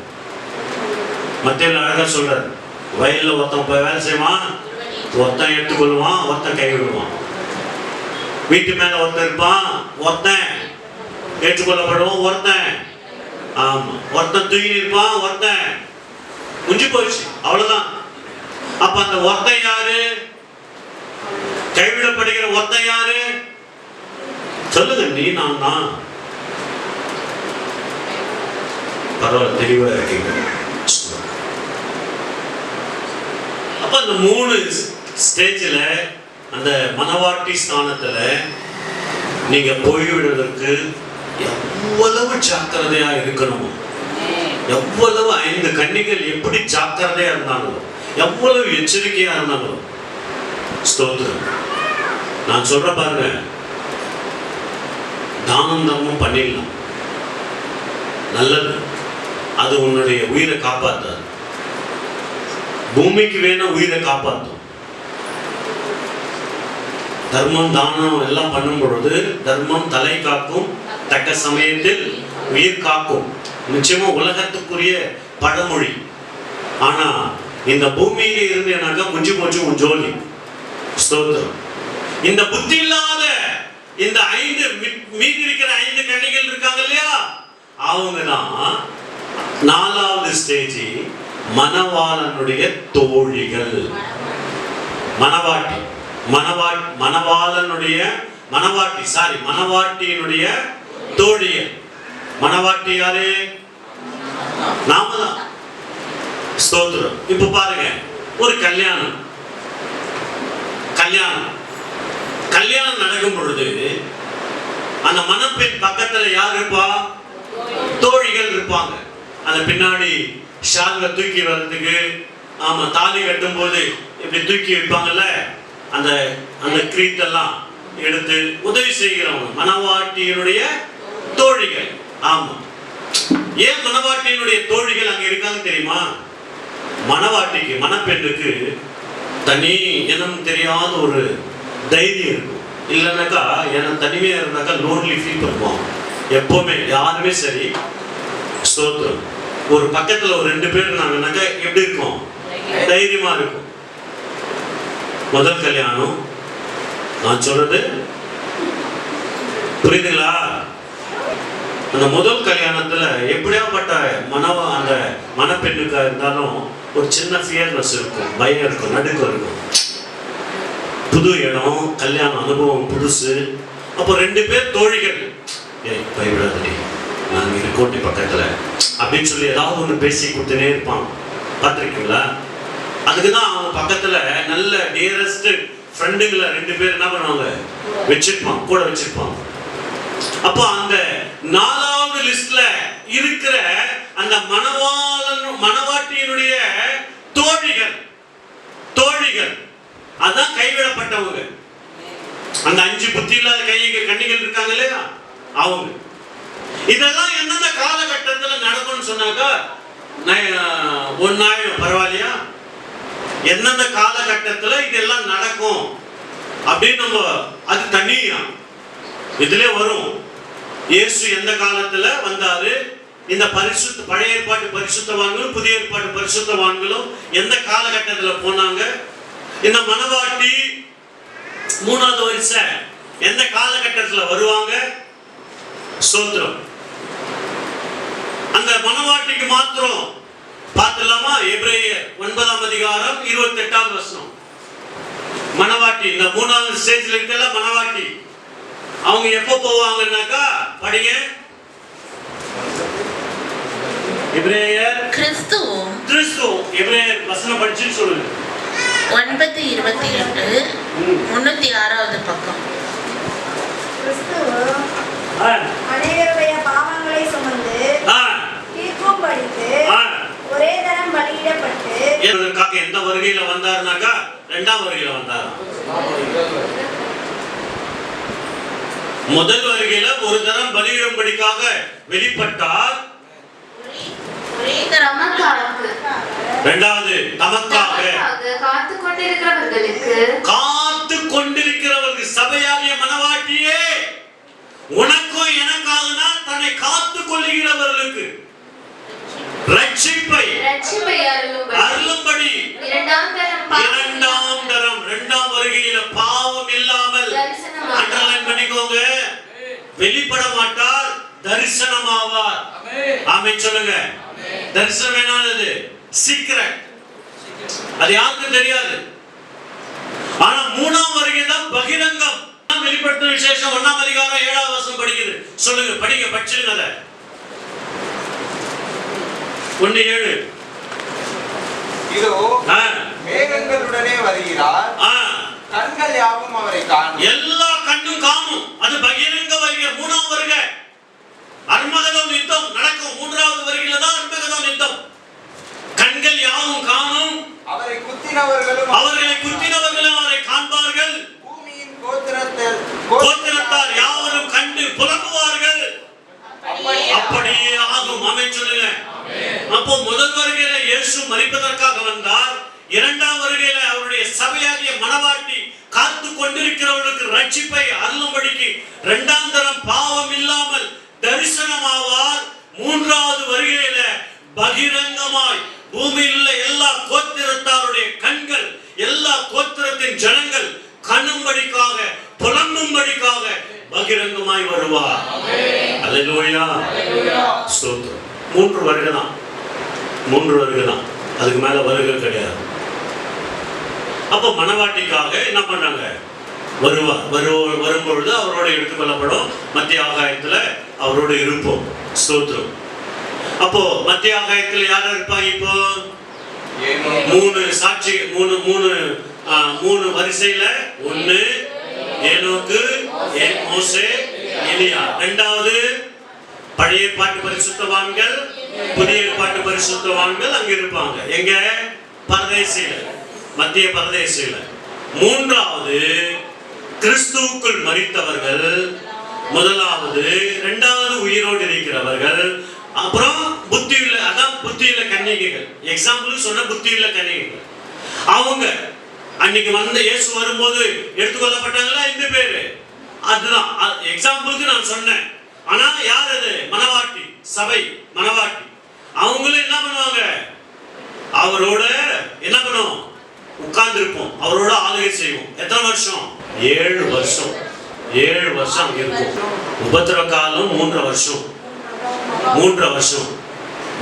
மத்தியில் அழகா சொல்றாரு, வயல்ல ஒருத்தன் போய் வேலை செய்வான், ஒருத்தன் எடுத்துக்கொள்வான், ஒருத்தன் கைவிடுவான். வீட்டு மேல ஒருத்தன் இருப்பான், ஒருத்தன் ஏற்றுக்கொள்ளப்படுவான், ஒருத்தன் ஆமா ஒருத்தன் தூங்கி இருப்பான், ஒருத்தன் முடிஞ்சு போயிடுச்சு, அவ்வளவுதான். அப்ப அந்த ஒருத்தன் யாரு? கைவிடப்படுகிற ஒருத்தன் யாரு? சொல்லுங்க, நீ நான் தான். பரவாயில்ல, தெளிவா இருக்கீங்க. அப்ப அந்த 3 ஸ்டேஜில், அந்த மனவாட்டி ஸ்தானத்துல நீங்க போய்விடுவதற்கு எவ்வளவு ஜாக்கிரதையா இருக்கணுமோ, எவ்வளவு 5 கன்னிகள் எப்படி ஜாக்கிரதையா இருந்தாங்களோ, எவ்வளவு எச்சரிக்கையா இருந்தாங்களோ. ஸ்தோத்திரம். நான் சொல்ற பாருங்க, தானம் தர்மம் பண்ணிடலாம், நல்லது. அது உன்னுடைய உயிரை காப்பாற்றாது. பூமிக்கு வேணா உயிரை காப்பாற்றும். தர்மம் தானம் எல்லாம் பண்ணும் பொழுது தர்மம் தலை காக்கும், தக்க சமயத்தில் உயிர் காக்கும். நிச்சயமா உலகத்துக்குரிய பழமொழி. ஆனா இந்த பூமியில இருந்தேனாக்கா குஞ்சு போச்சு உன் ஜோலி. ஸ்தோத்திரம். இந்த புத்தி இல்லாத இந்த 5 மீதி இருக்கிற 5 கன்னிகள் இருக்காங்க இல்லையா, அவங்க தான் 4வது ஸ்டேஜ், மணவாளனுடைய தோழிகள். மணவாட்டி, மணவாட்டியினுடைய தோழிகள். மணவாட்டி யாரு? நாம தான். ஸ்தோத்திரம். இப்ப பாருங்க, ஒரு கல்யாணம் நடக்கும் பொழுது அந்த மணப்பெண் பக்கத்துல யார் இருப்பா? தோழிகள் இருப்பாங்க. அந்த பின்னாடி ஷால்வை தூக்கி வர்றதுக்கு, ஆமா, தாலி கட்டும் போது இப்படி தூக்கி வைப்பாங்கல்ல, அந்த அந்த கிரீத்தெல்லாம் எடுத்து உதவி செய்கிறவங்க மணவாட்டியினுடைய தோழிகள். ஆமா, ஏன் மணவாட்டியினுடைய தோழிகள் அங்க இருக்காங்க தெரியுமா? மணவாட்டிக்கு, மணப்பெண்ணுக்கு தனி இனம் தெரியாத ஒரு தைரியம் இருக்கும். இல்லைன்னாக்கா, ஏன்னா தனிமையா இருந்தாக்கா லோன்லி ஃபீல் பண்ணுவோம் எப்பவுமே, யாருமே சரி. ஸ்தோத்திரம். ஒரு பக்கத்துல ஒரு 2 பேர் இருந்தாங்கன்னாக்கா எப்படி இருக்கும்? தைரியமா இருக்கும். முதல் கல்யாணம் நான் சொல்றது புரியுதுங்களா? அந்த முதல் கல்யாணத்துல எப்படியாப்பட்ட அந்த மணப்பெண்ணுக்கா இருந்தாலும் ஒரு சின்ன ஃபியர்னஸ் இருக்கும், பயம் இருக்கும், நடுக்கம் இருக்கும். புது இடம், கல்யாண அனுபவம் புதுசு. அப்போ 2 பேர் தோழிகள், பயப்படாதடி, நாங்க இருக்கோட்டி பக்கத்துல அப்படின்னு சொல்லி ஏதாவது ஒண்ணு பேசி கொடுத்துனே இருப்பான். பார்த்துருக்கீங்களா? அதுக்குதான் அவங்க பக்கத்துல நல்ல டியரஸ்ட் ஃப்ரெண்டுங்களை 2 பேர் என்ன பண்ணுவாங்க, வச்சிருப்பான், கூட வச்சிருப்பாங்க. அப்போ அந்த 4வது லிஸ்ட்ல இருக்கிற அந்த மணவாட்டியினுடைய தோழிகள் அதான் கைவிடப்பட்டவங்க. அந்த 5 புத்தி இல்லாத கன்னிகள் இருக்காங்க இல்லையா, அவங்க. இதெல்லாம் எந்தெந்த காலகட்டத்தில் நடக்கும்னு சொன்னாக்கா ஒன்னாயிரம், பரவாயில்லையா? எந்தெந்த காலகட்டத்தில் இதெல்லாம் நடக்கும் அப்படின்னு நம்ம அது தனியா இதுல வரும். இயேசு எந்த காலத்துல வந்தாரு, இந்த பழைய ஏற்பாட்டு பரிசுத்தவான்களும் புதிய ஏற்பாட்டு பரிசுத்தவான்களும் எந்த காலகட்டத்தில் போனாங்க, இந்த மணவாட்டி மூணாவது வரிசை எந்த காலகட்டத்துல வருவாங்க? ஸ்தோத்திரம். அந்த மணவாட்டிக்கு மாத்திரம் பார்த்துலாமா? எபிரேயர் 9ஆம் அதிகாரம் 28ஆவது வசனம். மணவாட்டி இந்த மூணாவது ஸ்டேஜ்ல இருக்கல மணவாட்டி, அவங்க எப்ப போவாங்கன்னாக்கா படிங்க. எபிரேயர் கிறிஸ்து எபிரேயர் வசனம் படிச்சு சொல்லுங்க. 9:28 306வது பக்கம். அநேகருடைய பாவங்களை சுமந்து தீர்ப்பும் படித்து ஒரே தரம் பலியிடப்பட்டு இதற்காக எந்த வருகையில வந்தாருனாக்கா இரண்டாம் வருகையில வந்தார். முதல் வருகையில ஒரு தரம் பலியிடும்படிக்காக வெளிப்பட்டார். இரண்டாவது தமக்காக காத்து கொண்டிருக்கிறவர்களுக்கு சபையாகிய மணவாட்டியே, உனக்கும் எனக்காக தன்னை காத்து கொள்ளுகிறவர்களுக்கு ரட்சிப்பை அருளும்படி இரண்டாம் தரம் இரண்டாம் வருகையில பாவம் இல்லாமல் அண்டர்லைன் பண்ணிக்கோங்க, வெளிப்பட மாட்டார், தரிசனமாவார். ஆமென் சொல்லுங்க. தரிசனம் என்னது? சீக்ரெட். அது யாருக்கும் தெரியாது. ஆனா மூணாம் வருகை தான் பகிரங்கம். வெளிப்படுத்தும் விசேஷம் 1ஆம் அதிகாரம் 7ஆவது வசனம் படிக்குது. சொல்லுங்க, படிங்க, படிச்சிருங்க. அத 1:7. இதோ மேகங்களுடனே வருகிறார், கண்கள் யாவும் அவரை காணும், எல்லா கண்ணும் காணும். அது பகிரங்க வருகை. மூணாம் வருகை அர்மகதோன் யுத்தம் நடக்கும். மூன்றாவது வருகையில தான் அர்மகதோன் யுத்தம். கண்கள் யாவும் காணும், அவரை குத்தினவர்களும் அவரை காண்பார்கள், பூமியின் கோத்திரத்தார் யாவரும் கண்டு புலம்புவார்கள். அப்படியே ஆகும். ஆமென் சொல்லுங்க. அப்போ முதல் வருகையில இயேசு மரிப்பதற்காக வந்தார். இரண்டாம் வருகையில அவருடைய சபையாகிய மணவாட்டி காத்து கொண்டிருக்கிறவர்களுக்கு ரட்சிப்பை அருளும்படிக்கு இரண்டாம் தரம் பாவம் இல்லாமல் தரிசனமாவார். மூன்றாவது வருகையில பகிரங்கமாய் பூமியில் உள்ள எல்லா கோத்திரத்தாருடைய கண்கள், எல்லா கோத்திரத்தின் ஜனங்கள் கண்ணும்படிக்காக புலம்பும்படிக்காக பகிரங்கமாய் வருவார். அல்லேலூயா. ஸ்தோத்திரம். மூன்று வருகை தான். அதுக்கு மேல வருகை கிடையாது. அப்ப மணவாட்டிக்காக என்ன பண்றாங்க? வரும்பொழுது அவரோட எடுத்துக்கொள்ளப்படும். மத்திய ஆகாயத்துல அவரோட இருப்போம். ஸ்தோத்திரம். அப்போ மத்திய ஆகாயத்துல யாரும் இருப்பாங்க? இப்போ மூணு சாட்சி, மூணு வரிசையில ஒண்ணு ஏனோக்கு, மோசே, எலியா. இரண்டாவது பழைய பாட்டு பரிசுத்தவான்கள், புதிய பாட்டு பரிசுத்தவான்கள் அங்க இருப்பாங்க. எங்க? பரதேசில, மத்திய பரதேசில. மூன்றாவது கிறிஸ்துவுக்குள் மரித்தவர்கள், முதலாவது. இரண்டாவது உயிரோடு இருக்கிறவர்கள். அப்புறம் புத்தியுள்ள, அதான் புத்தியுள்ள கன்னிகைகள். எக்ஸாம்பிள் சொன்ன புத்தியுள்ள கன்னிகைகள். அவங்க அன்னைக்கு வந்த இயேசு வரும்போது எடுத்துக்கொள்ளப்பட்டாங்களா? இந்த பேரு அதுதான் எக்ஸாம்பிளுக்கு நான் சொன்னேன். ஆனா யார் அது? மணவாட்டி, சபை மணவாட்டி. அவங்களும் என்ன பண்ணுவாங்க? அவரோட என்ன பண்ணுவோம்? உட்கார்ந்து இருப்போம், அவரோட ஆளுகை செய்வோம். எத்தனை வருஷம்? 7 வருஷம். 7 வருஷம் அங்க இருக்கும். உபத்திரவ காலம் 3 வருஷம்.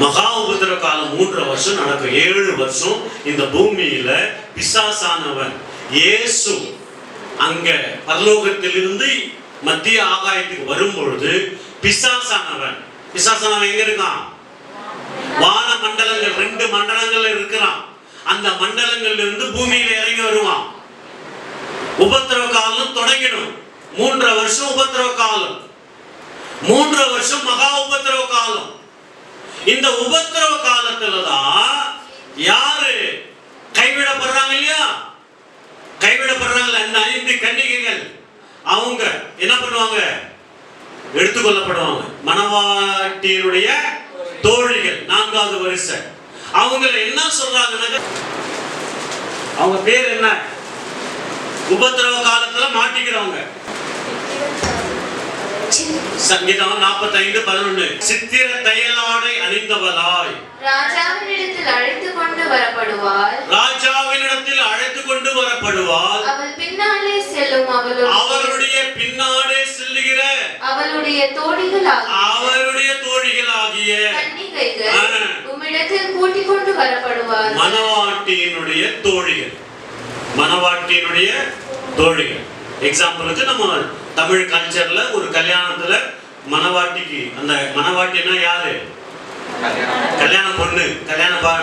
மகா உபத்திரவ காலம் 3 வருஷம் நடக்கும். 7 வருஷம் இந்த பூமியில பிசாசானவன் இயேசு அங்க பரலோகத்திலிருந்து மத்திய ஆகாயத்துக்கு வரும்பொழுது பிசாசானவன் எங்க இருக்கான்? வான மண்டலங்கள், 2 மண்டலங்கள் இருக்கிறான். அந்த மண்டலங்கள்ல இருந்து பூமியில இறங்கி வருவான். உபத்திரவ காலம் தொடங்கிடும். 3 வருஷம் உபத்திரவ காலம், 3 வருஷம் மகா உபத்திரவ காலம். இந்த உபத்திரவ காலத்துலதான் யாரு கைவிடப்படுறாங்க இல்லையா? கைவிடப்படுறாங்கல்ல அந்த 5 கன்னிகைகள். அவங்க என்ன பண்ணுவாங்க? எடுத்துக்கொள்ளப்படுவாங்க. மணவாட்டியினுடைய தோழிகள், 4வது வரிசை. அவங்க என்ன சொல்றாங்க? அவங்க பேர் என்ன? உபத்திரவ காலத்துல மாட்டிக்கிறவங்க. சங்கீதம் 45:11. சித்திர தையலாடை அணிந்தவளாய் ராஜாவினிடத்தில் அழைத்து கொண்டு வரப்படுவாள். அவள் பின்னாலே செல்லும் அவருடைய பின்னாடே செல்லுகிற அவருடைய தோழிகளாகிய கன்னிகைகள் உம்மிடத்தில் கூட்டிக் கொண்டு வரப்படுவார். மணவாட்டியினுடைய தோழிகள். எக்ஸாம்பிளுக்கு நம்ம தமிழ் கல்ச்சர்ல ஒரு கல்யாணத்துல மணவாட்டிக்கு, அந்த மணவாட்டினா யாரு? கல்யாண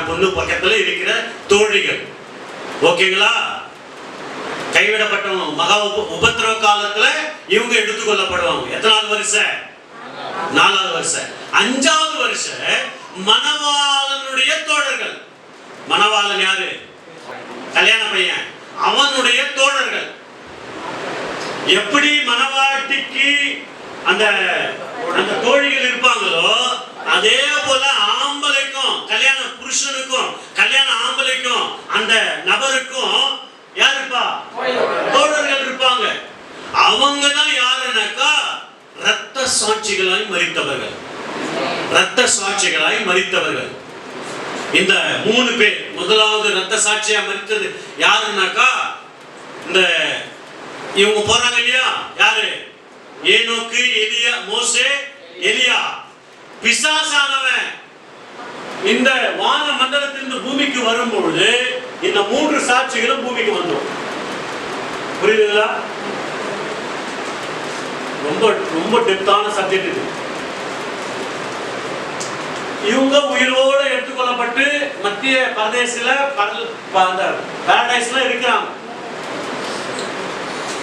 பொண்ணு பக்கத்துல இருக்கிற தோழிகள். ஓகேங்களா? கைவிடப்பட்டவங்க மகா உபத்திரவ காலத்துல இவங்க எடுத்துக்கொள்ளப்படுவாங்க. எத்தனாவது வருஷம்? 4வது வருஷம். 5வது வருஷம் மணவாளனுடைய தோழர்கள். மணவாளன் யாரு? கல்யாண பையன். அவனுடைய தோழர்கள். எப்படி மணவாட்டிக்கு அந்த தோழிகள் இருப்பாங்களோ அதே போல ஆம்பளைக்கும், கல்யாண புருஷனுக்கும், கல்யாண ஆம்பளைக்கும், அந்த நபருக்கும் யார் இருப்பா? தோழர்கள் இருப்பாங்க. அவங்க தான் யாருன்னாக்கா இரத்த சாட்சிகளாய் மரித்தவர்கள். இந்த 3 பேர். முதலாவது இரத்த சாட்சியா மரித்தது யாருன்னாக்கா இந்த இவங்க போறாங்க இல்லையா? யாரு? ஏனோக்கு, எலியா, மோசே, எலியா. பிசாசானவன் இந்த வான மண்டலத்திலிருந்து பூமிக்கு வரும்பொழுது இந்த 3 சாட்சிகளும் பூமிக்கு வந்துடும். புரியுதுங்களா? ரொம்ப ரொம்ப டெப்தான சப்ஜெக்ட் இது. இவங்க உயிரோடு எடுத்துக்கொள்ளப்பட்டு மத்திய பிரதேசத்துல பாரடைஸ்ல இருக்கிறாங்க.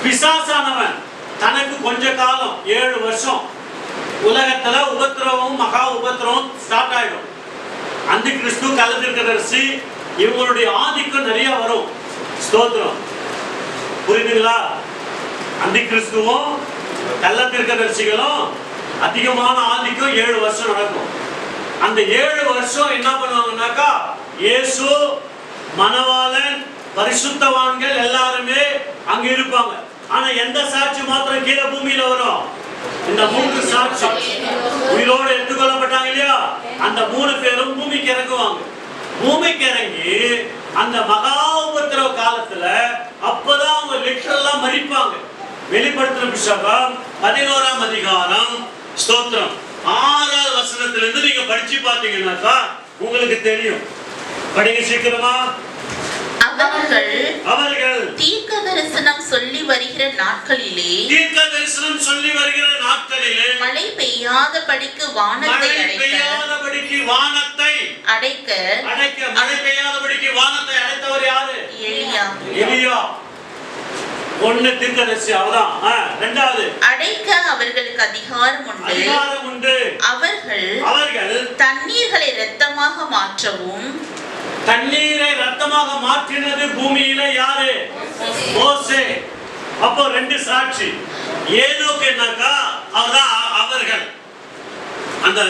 பிசாசானவன் தனக்கு கொஞ்ச காலம் 7 வருஷம் உலகத்துல உபத்திரவம், மகா உபத்திரவம் ஸ்டார்ட் ஆயிடும். அந்த கிறிஸ்து, கள்ளத்தீர்க்கதரிசி இவங்களுடைய ஆதிக்கம் நிறைய வரும். ஸ்தோத்திரம். புரியுதுங்களா? அந்த கிறிஸ்துவும் கள்ளத்தீர்க்கதரிசிகளும் அதிகமான ஆதிக்கம் 7 வருஷம் நடக்கும். அந்த 7 வருஷம் என்ன பண்ணுவாங்கன்னாக்கா இயேசு, மணவாளன், பரிசுத்தவான்கள் எல்லாருமே அங்க இருப்பாங்க. ஆனா எந்த சாட்சி மாத்திரம் கீழே பூமியில வரும்? இந்த 3 சாட்சி உயிரோடு எடுத்துக்கொள்ளப்பட்டாங்க இல்லையா? அந்த 3 பேரும் பூமிக்கு இறங்குவாங்க. பூமிக்கு இறங்கி அந்த மகா உபத்திரவ காலத்துல அப்பதான் அவங்க லிட்டரலா மரிப்பாங்க. வெளிப்படுத்தின புத்தகம் 11ஆம் அதிகாரம், ஸ்தோத்திரம், 6வது வசனத்திலிருந்து நீங்க படிச்சு பார்த்தீங்கன்னாக்கா உங்களுக்கு தெரியும். படிங்க சீக்கிரமா. அவர்கள் தீர்க்க தரிசனம் சொல்லி வருகிற நாட்களிலே மழை பெய்யாதபடிக்கு வானத்தை அடைத்தவர் யாரு? எலியா. ஒன்னு தீர்க்கதரிசி அவதான். இரண்டாவது, அடைக்க அவர்களுக்கு அதிகாரம் உண்டு. அவர்கள் தண்ணீர்களை இரத்தமாக மாற்றவும். தண்ணீரை ரத்தமாக மாற்றினது பூமியில யாரு? மோசே. அப்போ 2 சாட்சி. ஏனோக்கு என்னக்கா அவர்கள் அந்த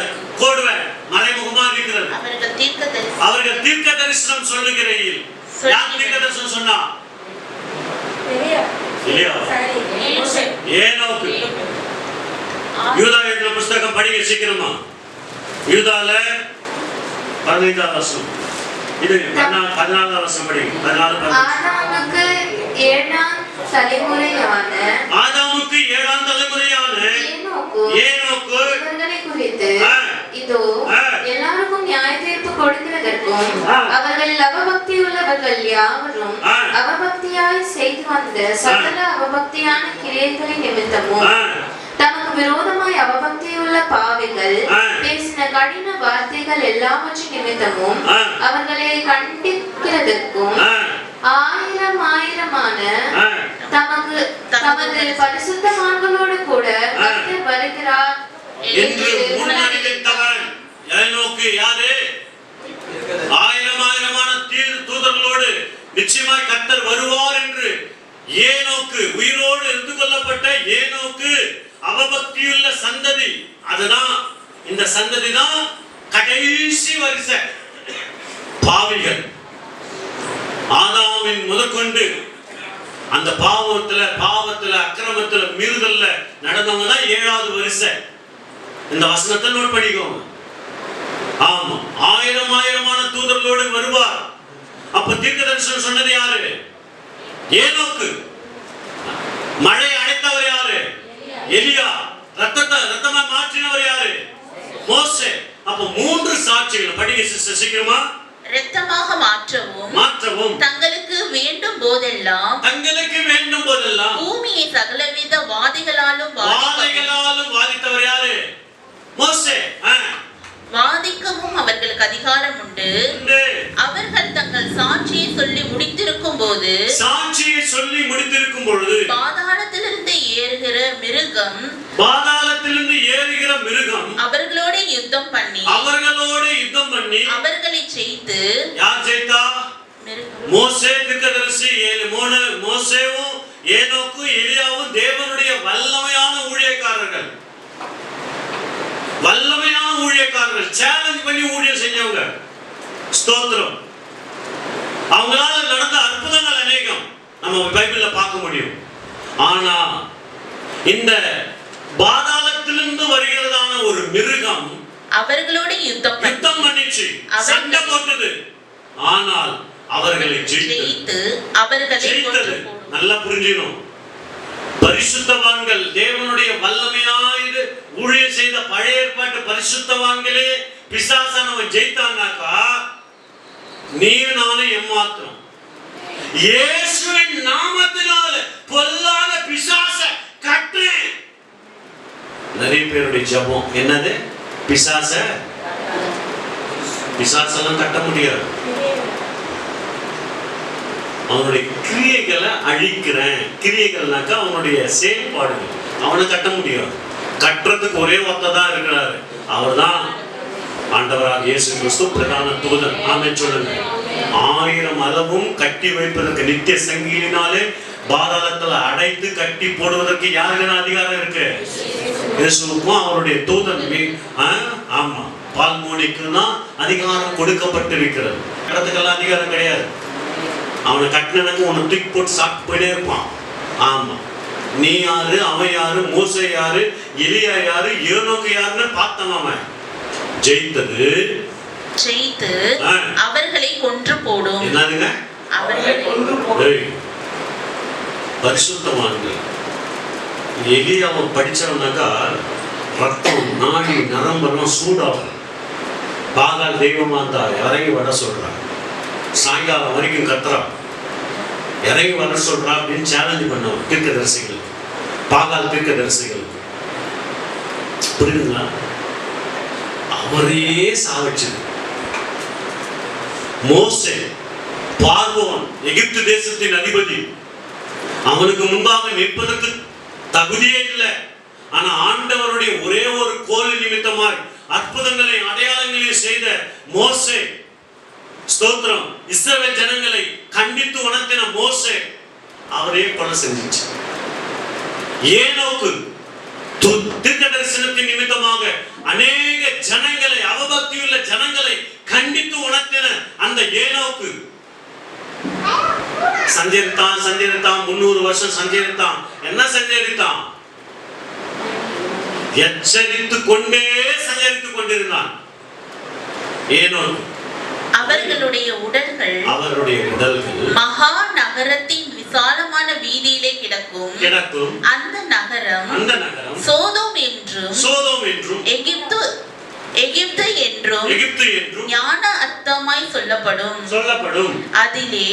கோடுவை மறைமுகமா இருக்கிறது. அவர்கள் தீர்க்க தரிசனம் சொல்லுகிறீர்கள். யார் தீர்க்க தரிசனம் சொன்னா? ஏனோக்கு. யூதா எழுதின புத்தகம் படிங்க சீக்கிரமா. யூதால 15ஆம் வசனம். இது 14ஆம் வசனம் படிங்க. 14. ஆதாமுக்கு 7ஆம் தலைமுறையான ஏனோக்கு இவர்களை குறித்து இதோ எல்லாருக்கும் நியாய தீர்ப்பு கொடுக்கிறதற்கும் அவர்கள் அவபக்தி உள்ளவர்கள் யாவரும் அவபக்தியாய் செய்து வந்த சகல அவபக்தியான கிரியைகளின் நிமித்தமும் தமக்கு விரோதமாய் அவபக்தியுள்ள பாவிகள் பேசின கடின வார்த்தைகள் எல்லாவற்றின் நிமித்தமும் அவர்களை கண்டிக்கிறதற்கும் ஆயிரமான தமது பரிசுத்தவான்களோடு கூட கர்த்தர் வருகிறார் என்று முன்னறிவித்தவன் ஏனோக்கு யாரு? ஆயிரமான தூதர்களோடு நிச்சயமாய் கர்த்தர் வருவார் என்று ஏனோக்கு, உயிரோடு இருந்து கொள்ளப்பட்ட ஏனோக்கு அவபக்தியுள்ள சந்ததி. அதுதான் இந்த சந்ததி தான் கடைசி வரிசை பாவிகள். ஆதாமின் முதற்கொண்டு அந்த பாவத்துல அக்கிரமத்துல மீறுதல்ல நடந்தவங்க தான் 7வது வரிசை. இந்த வசனத்தை நோட் பண்ணிக்கோங்க. ஆமா, ஆயிரமான தூதர்களோடு வருவார். அப்ப தீர்க்க தரிசனம் சொன்னது யாரு? ஏனோக்கு. மழை அடைத்தவர் யாரு? எலியா. ரத்தமா மாற்றினவர் யாரு? மோசே. அப்ப 3 சாட்சிகள் படிங்க சிஸ்டர் சீக்கிரமா. இரத்தமாக மாற்றவும் தங்களுக்கு வேண்டும் போதெல்லாம் பூமியை சகலவித வாதைகளாலும் வாதித்தவர் யாரு? மோசே. வாதிக்கவும் அவர்களுக்கு அதிகாரம் உண்டு. அவர்கள் தங்கள் சாட்சியை சொல்லி முடித்திருக்கும் பொழுது பாதாளத்திலிருந்து ஏறுகிற மிருகம் அவர்களோட யுத்தம் பண்ணி அவர்களை ஜெயித்து. யார் ஜெயித்தா? மோசே தீர்க்கதரிசி. மோசேவும் ஏனோக்கும் எலியாவும் தேவனுடைய வல்லமையான ஊழியக்காரர்கள். சேலஞ்ச் பண்ணி ஊழியம் செஞ்சவங்க. ஸ்தோத்திரம். அவங்களால நடந்த அற்புதங்கள் அநேகம் நம்ம பைபிள்ல பார்க்க முடியும். ஆனா இந்த பாதாளத்திலிருந்து வருகிறதான ஒரு மிருகம் அவர்களோட யுத்தம் பண்ணிச்சு, சண்டை போட்டது. ஆனால் அவர்களை ஜெயித்து நல்லா புரிஞ்சிடும். பரிசுத்தவான்கள், தேவனுடைய வல்லமையாய் ஊழியம் செய்த பழைய ஏற்பாட்டு பரிசுத்தவான்களே பிசாசனவ ஜெயித்தானாக்கா நீயும் நானும் ஏமாத்திரம். இயேசுவின் நாமத்தினால பொல்லாத பிசாச கட்டுறேன். நிறைய பேருடைய ஜெபம் என்னது? பிசாசெல்லாம் கட்ட முடியாது. அவனுடைய கிரியைகளை அழிக்கிறேன். கிரியைகள்னாக்கா அவனுடைய செயல்பாடுகள். அவனை கட்ட முடியாது. கட்டுறதுக்கு ஒரே ஒருத்தர் தான் இருக்கிறாரு. அவர் தான் ஆண்டவராக இயேசு கிறிஸ்து, பிரதான தூதன். ஆமென் சொல்லுங்க. 1000 அளவும் கட்டி வைப்பதற்கு நித்திய சங்கிலினாலே பாதாளத்துல அடைத்து கட்டி போடுவதற்கு யாருக்கு அதிகாரம் இருக்கு? இயேசுவுக்கும் அவருடைய தூதன். ஆமா, பால்மோனிக்குன்னா அதிகாரம் கொடுக்கப்பட்டிருக்கிறது. இடத்துக்கெல்லாம் அதிகாரம் கிடையாது. அவனை கட்டினனுக்கு உன்னை தூக்கி போட்டு சாப்பிட்டு போயிட்டே இருப்பான். ஆமா, நீ யாரு, அவன் யாரு, மோசே யாரு, எலியா யாரு, ஏனோக்கு யாருன்னு பார்த்தவன். அவன் ஜெயித்து அவர்களை கொன்று போடும். என்னதுங்க? பரிசுத்தவான்கள். எலியாவை படிச்சவனாக்கா ரத்தம், நாடி, நரம்பெல்லாம் சூடாகும். பாகால் தெய்வமா இருந்தா இறங்கி வர சொல்றான். சாயங்காலம் வரைக்கும் கத்துறா, இறங்கி வர சொல்றா அப்படின்னு சேலஞ்ச் பண்ணவன் தீர்க்கதரிசிகள், பாகால் தீர்க்கதரிசிகள். புரியுதுங்களா? அவரே சாவச்சது. மோசே பார்வோன், எகிப்து தேசத்தின் அதிபதி, அவனுக்கு முன்பாக நிற்பதற்கு தகுதியே இல்லை. ஆனா ஆண்டவருடைய ஒரே ஒரு கோல் நிமித்தமாய் அற்புதங்களை அடையாளங்களையும் செய்த மோசே, ஸ்தோத்திரம், இஸ்ரவேல் ஜனங்களை கண்டித்து உணர்த்தின மோசே அவரே கொலை செஞ்சிச்சு. ஏனோக்கு தீர்க்க தரிசனத்தின் நிமித்தமாக அநேக ஜனங்களை, அவபக்தியுள்ள ஜனங்களை கண்டித்து உணர்த்தின அந்த ஏனோக்கு சஞ்சரித்தான் 300 வருஷம் சஞ்சரித்தான். என்ன சஞ்சரித்தான்? எச்சரித்துக் கொண்டே சஞ்சரித்துக் கொண்டிருந்தான். ஏனோக்கு அவர்களுடைய உடல்கள் மகா நகரத்தின் விசாலமான வீதியிலே கிடக்கும். அந்த நகரம் சோதோம் என்றும் எகிப்து என்றும் ஞான அர்த்தமாய் சொல்லப்படும். அதிலே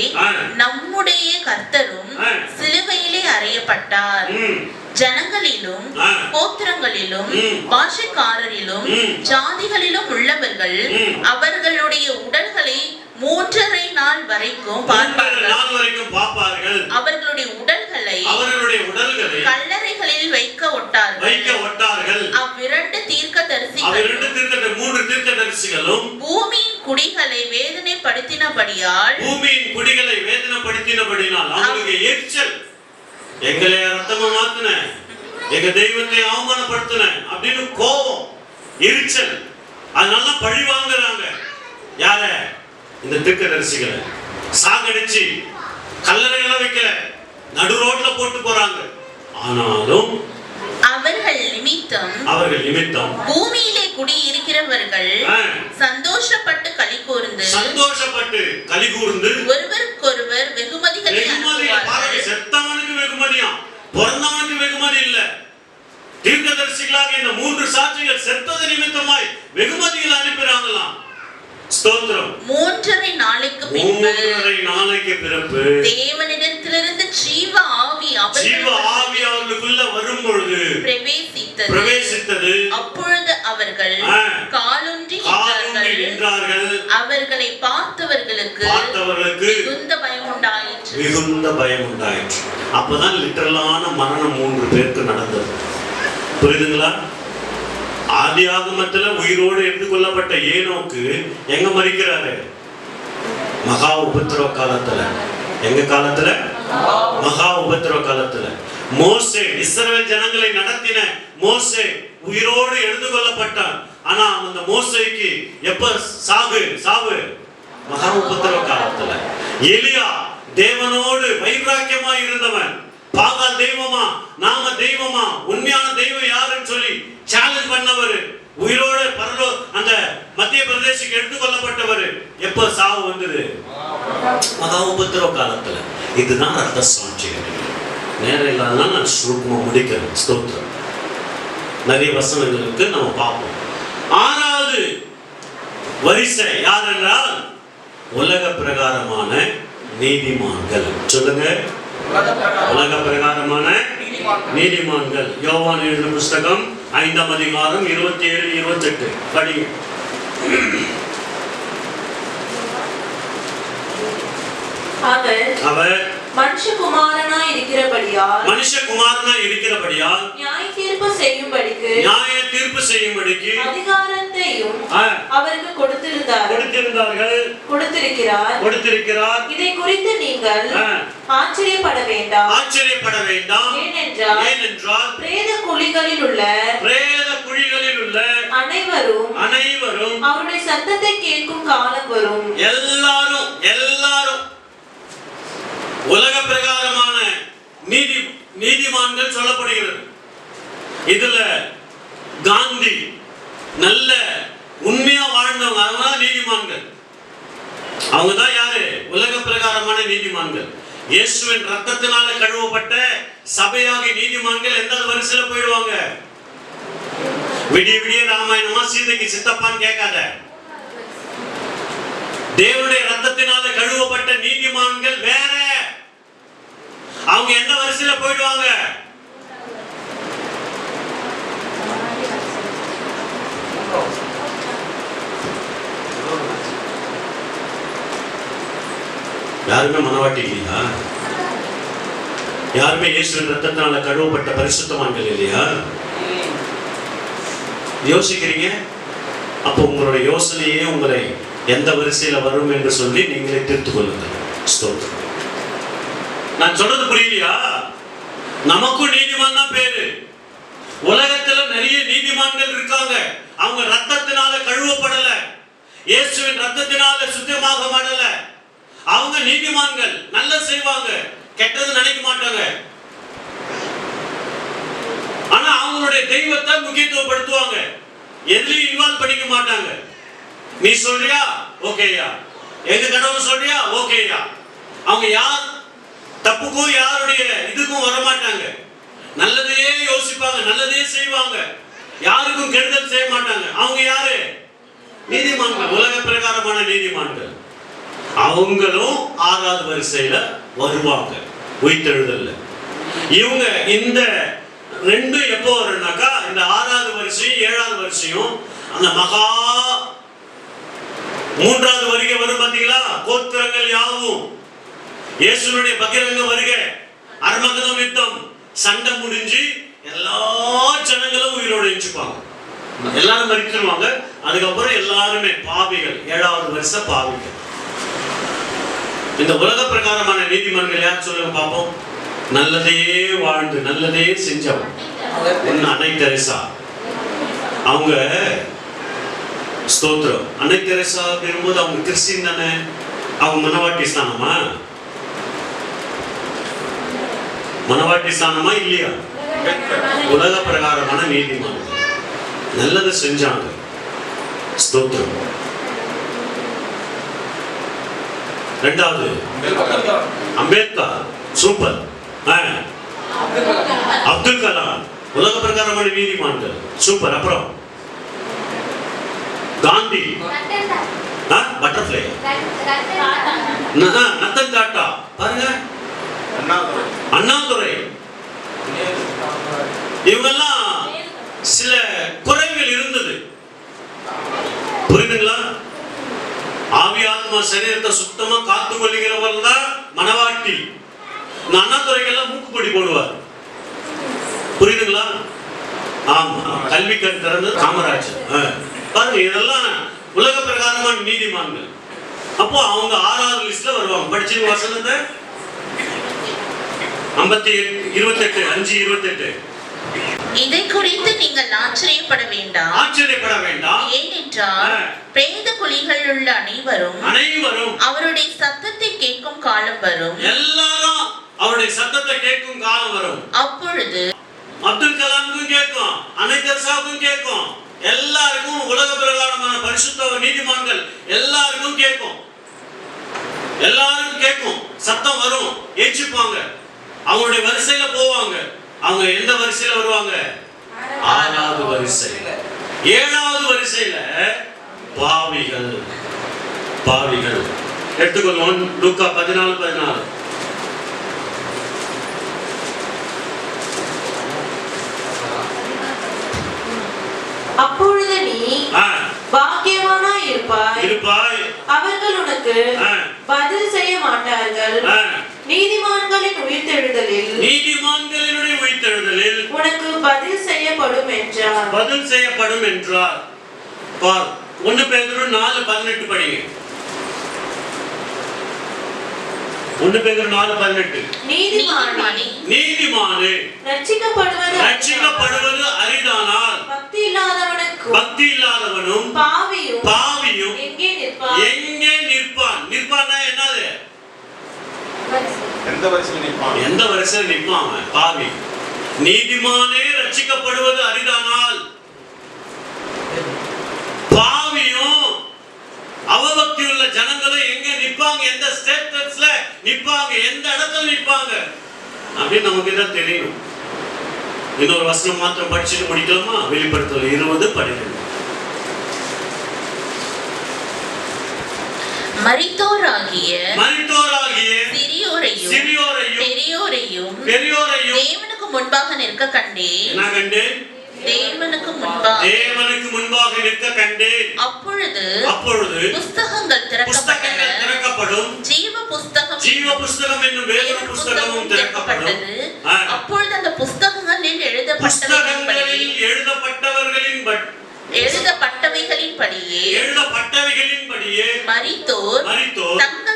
நம்முடைய கர்த்தரும் சிலுவையிலே அறையப்பட்டார். ஜனங்களிலும் கோத்திரங்களிலும் பாஷைக்காரரிலும் ஜாதிகளிலும் உள்ளவர்கள் அவர்களுடைய உடல்களை 3.5 நாள் வரைக்கும் பார்ப்பார்கள். அவர்களுடைய உடல்களை கல்லறைகளில் வைக்க ஒட்டார்கள். அவ்விரண்டு தீர்க்கதரிசிகளும் பூமியின் குடிகளை வேதனைப்படுத்தினபடியால் அவங்களுக்கு எரிச்சல். எங்களை ரத்தமா மாத்தின, எங்க தெய்வத்தை அவமானப்படுத்தின அப்படின்னு கோபம், எரிச்சல். அதனால பழி வாங்குறாங்க. யார? இந்த தீர்க்கதரிசிகளை சாகடிச்சு கல்லறைகளை வைக்கல, நடு ரோட்ல போட்டு போறாங்க. ஆனாலும் அவர்கள் நிமித்தம் பூமியிலே குடியிருக்கிறவர்கள் சந்தோஷப்பட்டு களி கூர்ந்து ஒருவருக்கொருவர் வெகுமதிகளை அனுப்புவார்கள். செத்தவனுக்கு வெகுமதியா, பிறந்தவனுக்கு வெகுமதி இல்ல. தீர்க்கதரிசிகளாக இந்த 3 சாட்சிகள் செத்தது நிமித்தமாய் வெகுமதிகள் அனுப்புறாங்களாம். ஸ்தோத்திரம். 3.5 நாளைக்கு பின்பு 3.5 நாளைக்கு பிறப்பு தேவனிடத்திலிருந்து ஜீவ ஆவி அவர்களுக்குள்ள வரும்பொழுது பிரவேசித்தது. அப்பொழுது அவர்கள் காலூன்றி நின்றார்கள். அவர்களை பார்த்தவர்களுக்கு மிகுந்த பயம் உண்டாயிற்று. அப்பதான் லிட்டரலான மரணம் 3 பேருக்கு நடந்தது. புரியுதுங்களா? ஆதியாகமத்துல உயிரோடு எடுத்துக்கொள்ளப்பட்ட ஏனோக்கு எங்க மரிக்கிறாரு? மகா உபத்திரவ காலத்துல. எங்க காலத்துல? மகா உபத்திரவ காலத்துல. மோசே இஸ்ரவேல் ஜனங்களை நடத்தின மோசே உயிரோடு எடுத்துக்கொள்ளப்பட்டான். ஆனா அந்த மோசேக்கு எப்ப சாவு? மகா உபத்திரவ காலத்துல. எலியா தேவனோடு வைராக்கியமாய் இருந்தவன், பாகால் தெய்வமா நாம தெய்வமா உண்மையான தெய்வம் யாருன்னு சொல்லி சேலஞ்ச் பண்ணவர், உயிரோடு அந்த மத்திய பிரதேசத்துக்கு எடுத்துக்கொள்ளப்பட்டவர், எப்ப சாவு வந்தது? மகா உபத்திரவ காலத்துல. இதுதான் ரத்த சாட்சிகள். நேரம் இல்லாதனால நான் சுருக்கமா முடிக்கிறேன். ஸ்தோத்திரம். நிறைய வசனங்களுக்கு நம்ம பார்ப்போம். 6வது வரிசை யார் என்றால் உலக பிரகாரமான நீதிமான்கள். சொல்லுங்க, உலக பிரகாரமான நீதிமான்கள். யோவான் எழுதின புஸ்தகம் 5ஆம் அதிகாரம் 27-28 படிங்க. அவர் மனுஷகுமாரனாய் இருக்கிறபடியால் நியாய தீர்ப்பு செய்யும்படிக்கு அதிகாரத்தையும் அவருக்கு கொடுத்திருக்கிறார். இதை குறித்து நீங்கள் ஆச்சரியப்பட வேண்டாம். ஏனென்றால் பிரேத குழிகளில் உள்ள அனைவரும் அவருடைய சத்தத்தை கேட்கும் காலம் வரும். எல்லாரும் உலக பிரகாரமான நீதிமான்கள் சொல்லப்படுகிறது. இதுல காந்தி நல்ல உண்மையா வாழ்ந்தவங்க, அவங்க நீதிமான்கள். அவங்க தான் யாரு? உலக பிரகாரமான நீதிமான்கள். இயேசுவின் ரத்தத்தினால கழுவப்பட்ட சபையாகிய நீதிமான்கள் எந்த வரிசையில போயிடுவாங்க? விடிய ராமாயணமா சீதைக்கு சித்தப்பான்னு கேட்காத. தேவனுடைய ரத்தத்தினால கழுவப்பட்ட நீதிமான்கள் வேற. அவங்க எந்த வரிசையில போயிடுவாங்க? யாருமே மனவாட்டி இல்லையா? யாருமே இயேசுவின் ரத்தத்தினால கழுவப்பட்ட பரிசுத்தவான்கள் இல்லையா? யோசிக்கிறீங்க? அப்போ உங்களுடைய யோசனையே உங்களை எந்த வரிசையில வரும் என்று சொல்லி நீங்களே தீர்த்து கொள்ளுங்கள். ஸ்தோத்திரம். நான் சொல்றது புரியலையா? நமக்கும் நீதிமான் தான் பேரு. உலகத்துல நிறைய நீதிமான்கள் இருக்காங்க. அவங்க ரத்தத்தினால கழுவப்படல, இயேசுவின் ரத்தத்தினால சுத்தமாக மாடல. அவங்க நீதிமான்கள், நல்ல செய்வாங்க, கெட்டது நினைக்க மாட்டாங்க. ஆனா அவங்களுடைய தெய்வத்தை முக்கியத்துவப்படுத்துவாங்க, எதுலயும் இன்வால்வ் பண்ணிக்க மாட்டாங்க. நீ சொல்றியா? ஓகேயா. எங்க கடவுள் சொல்றியா? ஓகேயா. அவங்க யார் தப்புக்கும் யாருடைய இதுக்கும் வரமாட்டாங்க. நல்லதையே யோசிப்பாங்க, நல்லதையே செய்வாங்க, யாருக்கும் கெடுதல் செய்ய மாட்டாங்க. அவங்க யாரு? நீதிமான்கள், உலக பிரகாரமான நீதிமான்கள். அவங்களும் 6வது வரிசையில வருவாங்க உயிர்த்தெழுதல்ல. இவங்க இந்த 2 எப்போ வரும்னாக்கா, இந்த 6வது வரிசையும் 7வது வரிசையும் அந்த மகா 3வது வருகை வரும். பாத்தீங்களா? கோத்திரங்கள் யாவும் இயேசுனுடைய பகிரங்க வருகை, அர்மகதம் யுத்தம், சண்டை முடிஞ்சு எல்லா ஜனங்களும் உயிரோடு எஞ்சிப்பாங்க. எல்லாரும் மரிச்சிருவாங்க. அதுக்கப்புறம் எல்லாருமே பாவிகள். 7வது வரிசை பாவிகள். இந்த உலக பிரகாரமான நீதிமன்றங்கள் யார் சொல்லுங்க பாப்போம்? நல்லதையே வாழ்ந்து நல்லதையே செஞ்சவன் அன்னை தெரசா. அவங்க ஸ்தோத்திரம். அன்னை தெரசா பெறும்போது அவங்க கிறிஸ்டின் தானே? அவங்க மனவாட்டி ஸ்தானமா? மனவாட்டி ஸ்தானமா இல்லையா? உலக பிரகாரமான நீதிமன்றம். நல்லது செஞ்சாங்க. ஸ்தோத்திரம். 2வது அம்பேத்கர். சூப்பர். அப்துல் கலாம் உலக பிரகாரமான நீதிமான்கள். சூப்பர். அப்புறம் காந்தி, பட்டர்ஃப்ளை, நத்தன் டாட்டா, பாருங்க அண்ணாதுரை, இவங்கெல்லாம் சில குறைகள் இருந்தது. புரியுதுங்களா? ஆவி ஆத்மா சரீரத்தை சுத்தமா காத்து கொள்ளுகிறவர் தான் மனவாட்டி. இந்த அண்ணாதுரைக்கெல்லாம் மூக்குப்பொடி போடுவார். புரியுதுங்களா? ஆமா. கல்வி கண் திறந்தது காமராஜர். பாருங்க, இதெல்லாம் உலக பிரகாரமான நீதிமான்கள். அப்போ அவங்க 6வது லிஸ்ட்ல வருவாங்க. படிச்சிருக்க வசனத்தை 5:28. இதை குறித்து நீங்கள் ஆச்சரியப்பட வேண்டாம். ஏனென்றால் பிரேத குழிகள் உள்ள அனைவரும் அவருடைய சத்தத்தை கேட்கும் காலம் வரும். எல்லாரும் அவருடைய சத்தத்தை கேட்கும் காலம் வரும். அப்பொழுது அப்துல் கலாமுக்கும் கேட்கும், அன்னை தெரசாவுக்கும் கேட்கும், எல்லாருக்கும் உலக பிரகாரமான பரிசுத்த நீதிமான்கள் எல்லாருக்கும் கேட்கும். எல்லாருக்கும் கேட்கும். சத்தம் வரும். ஏற்றுப்பாங்க. அவங்களுடைய வரிசையில போவாங்க. அவங்க எந்த வரிசையில வருவாங்க? 6வது வரிசையில. 7வது வரிசையில பாவிகள். எடுத்துக்கொள்வோம். லூக்கா 14:14. அப்பொழுது நீ பாக்கியவானாய் இருப்பாய். அவர்கள் உனக்கு பதில் செய்ய மாட்டார்கள். நீதிமான்களின் உயிர்த்தெழுதலில் உனக்கு பதில் செய்யப்படும் என்றார். பார், 1 பேதுரு 4:18 படிங்க. 1 பேதுரு 4:18. நீதிமானே ரட்சிக்கப்படுவது அரிதானால் பக்தி இல்லாதவனும் பாவியும் எங்கே நிற்பான்? நிற்பான்னா என்னது? எந்த வரிசையில் நிற்பான்? பாவி. நீதிமானே ரட்சிக்கப்படுவது அரிதானால் பாவியும் அவபக்தி உள்ள ஜனங்களும் எங்க நிற்பாங்க? எந்த ஸ்டேட்டஸ்ல நிற்பாங்க? எந்த இடத்துல நிற்பாங்க அப்படின்னு நமக்கு இதான் தெரியும். இன்னொரு வசனம் மாத்திரம் படிச்சுட்டு முடிக்கலாமா? வெளிப்படுத்தல் 20:12. மரித்தோராகிய சிறியோரையும் தேவனுக்கு முன்பாக நிற்க கண்டேன். தேவனுக்கு முன்பாக நிற்க கண்டேன். அப்பொழுது புஸ்தகங்கள் திறக்கப்படும். ஜீவ புஸ்தகம் என்னும் வேறொரு புஸ்தகமும் திறக்கப்பட்டது. அப்பொழுது அந்த புஸ்தகங்களில் எழுதப்பட்டவைகளின்படியே மரித்தோர்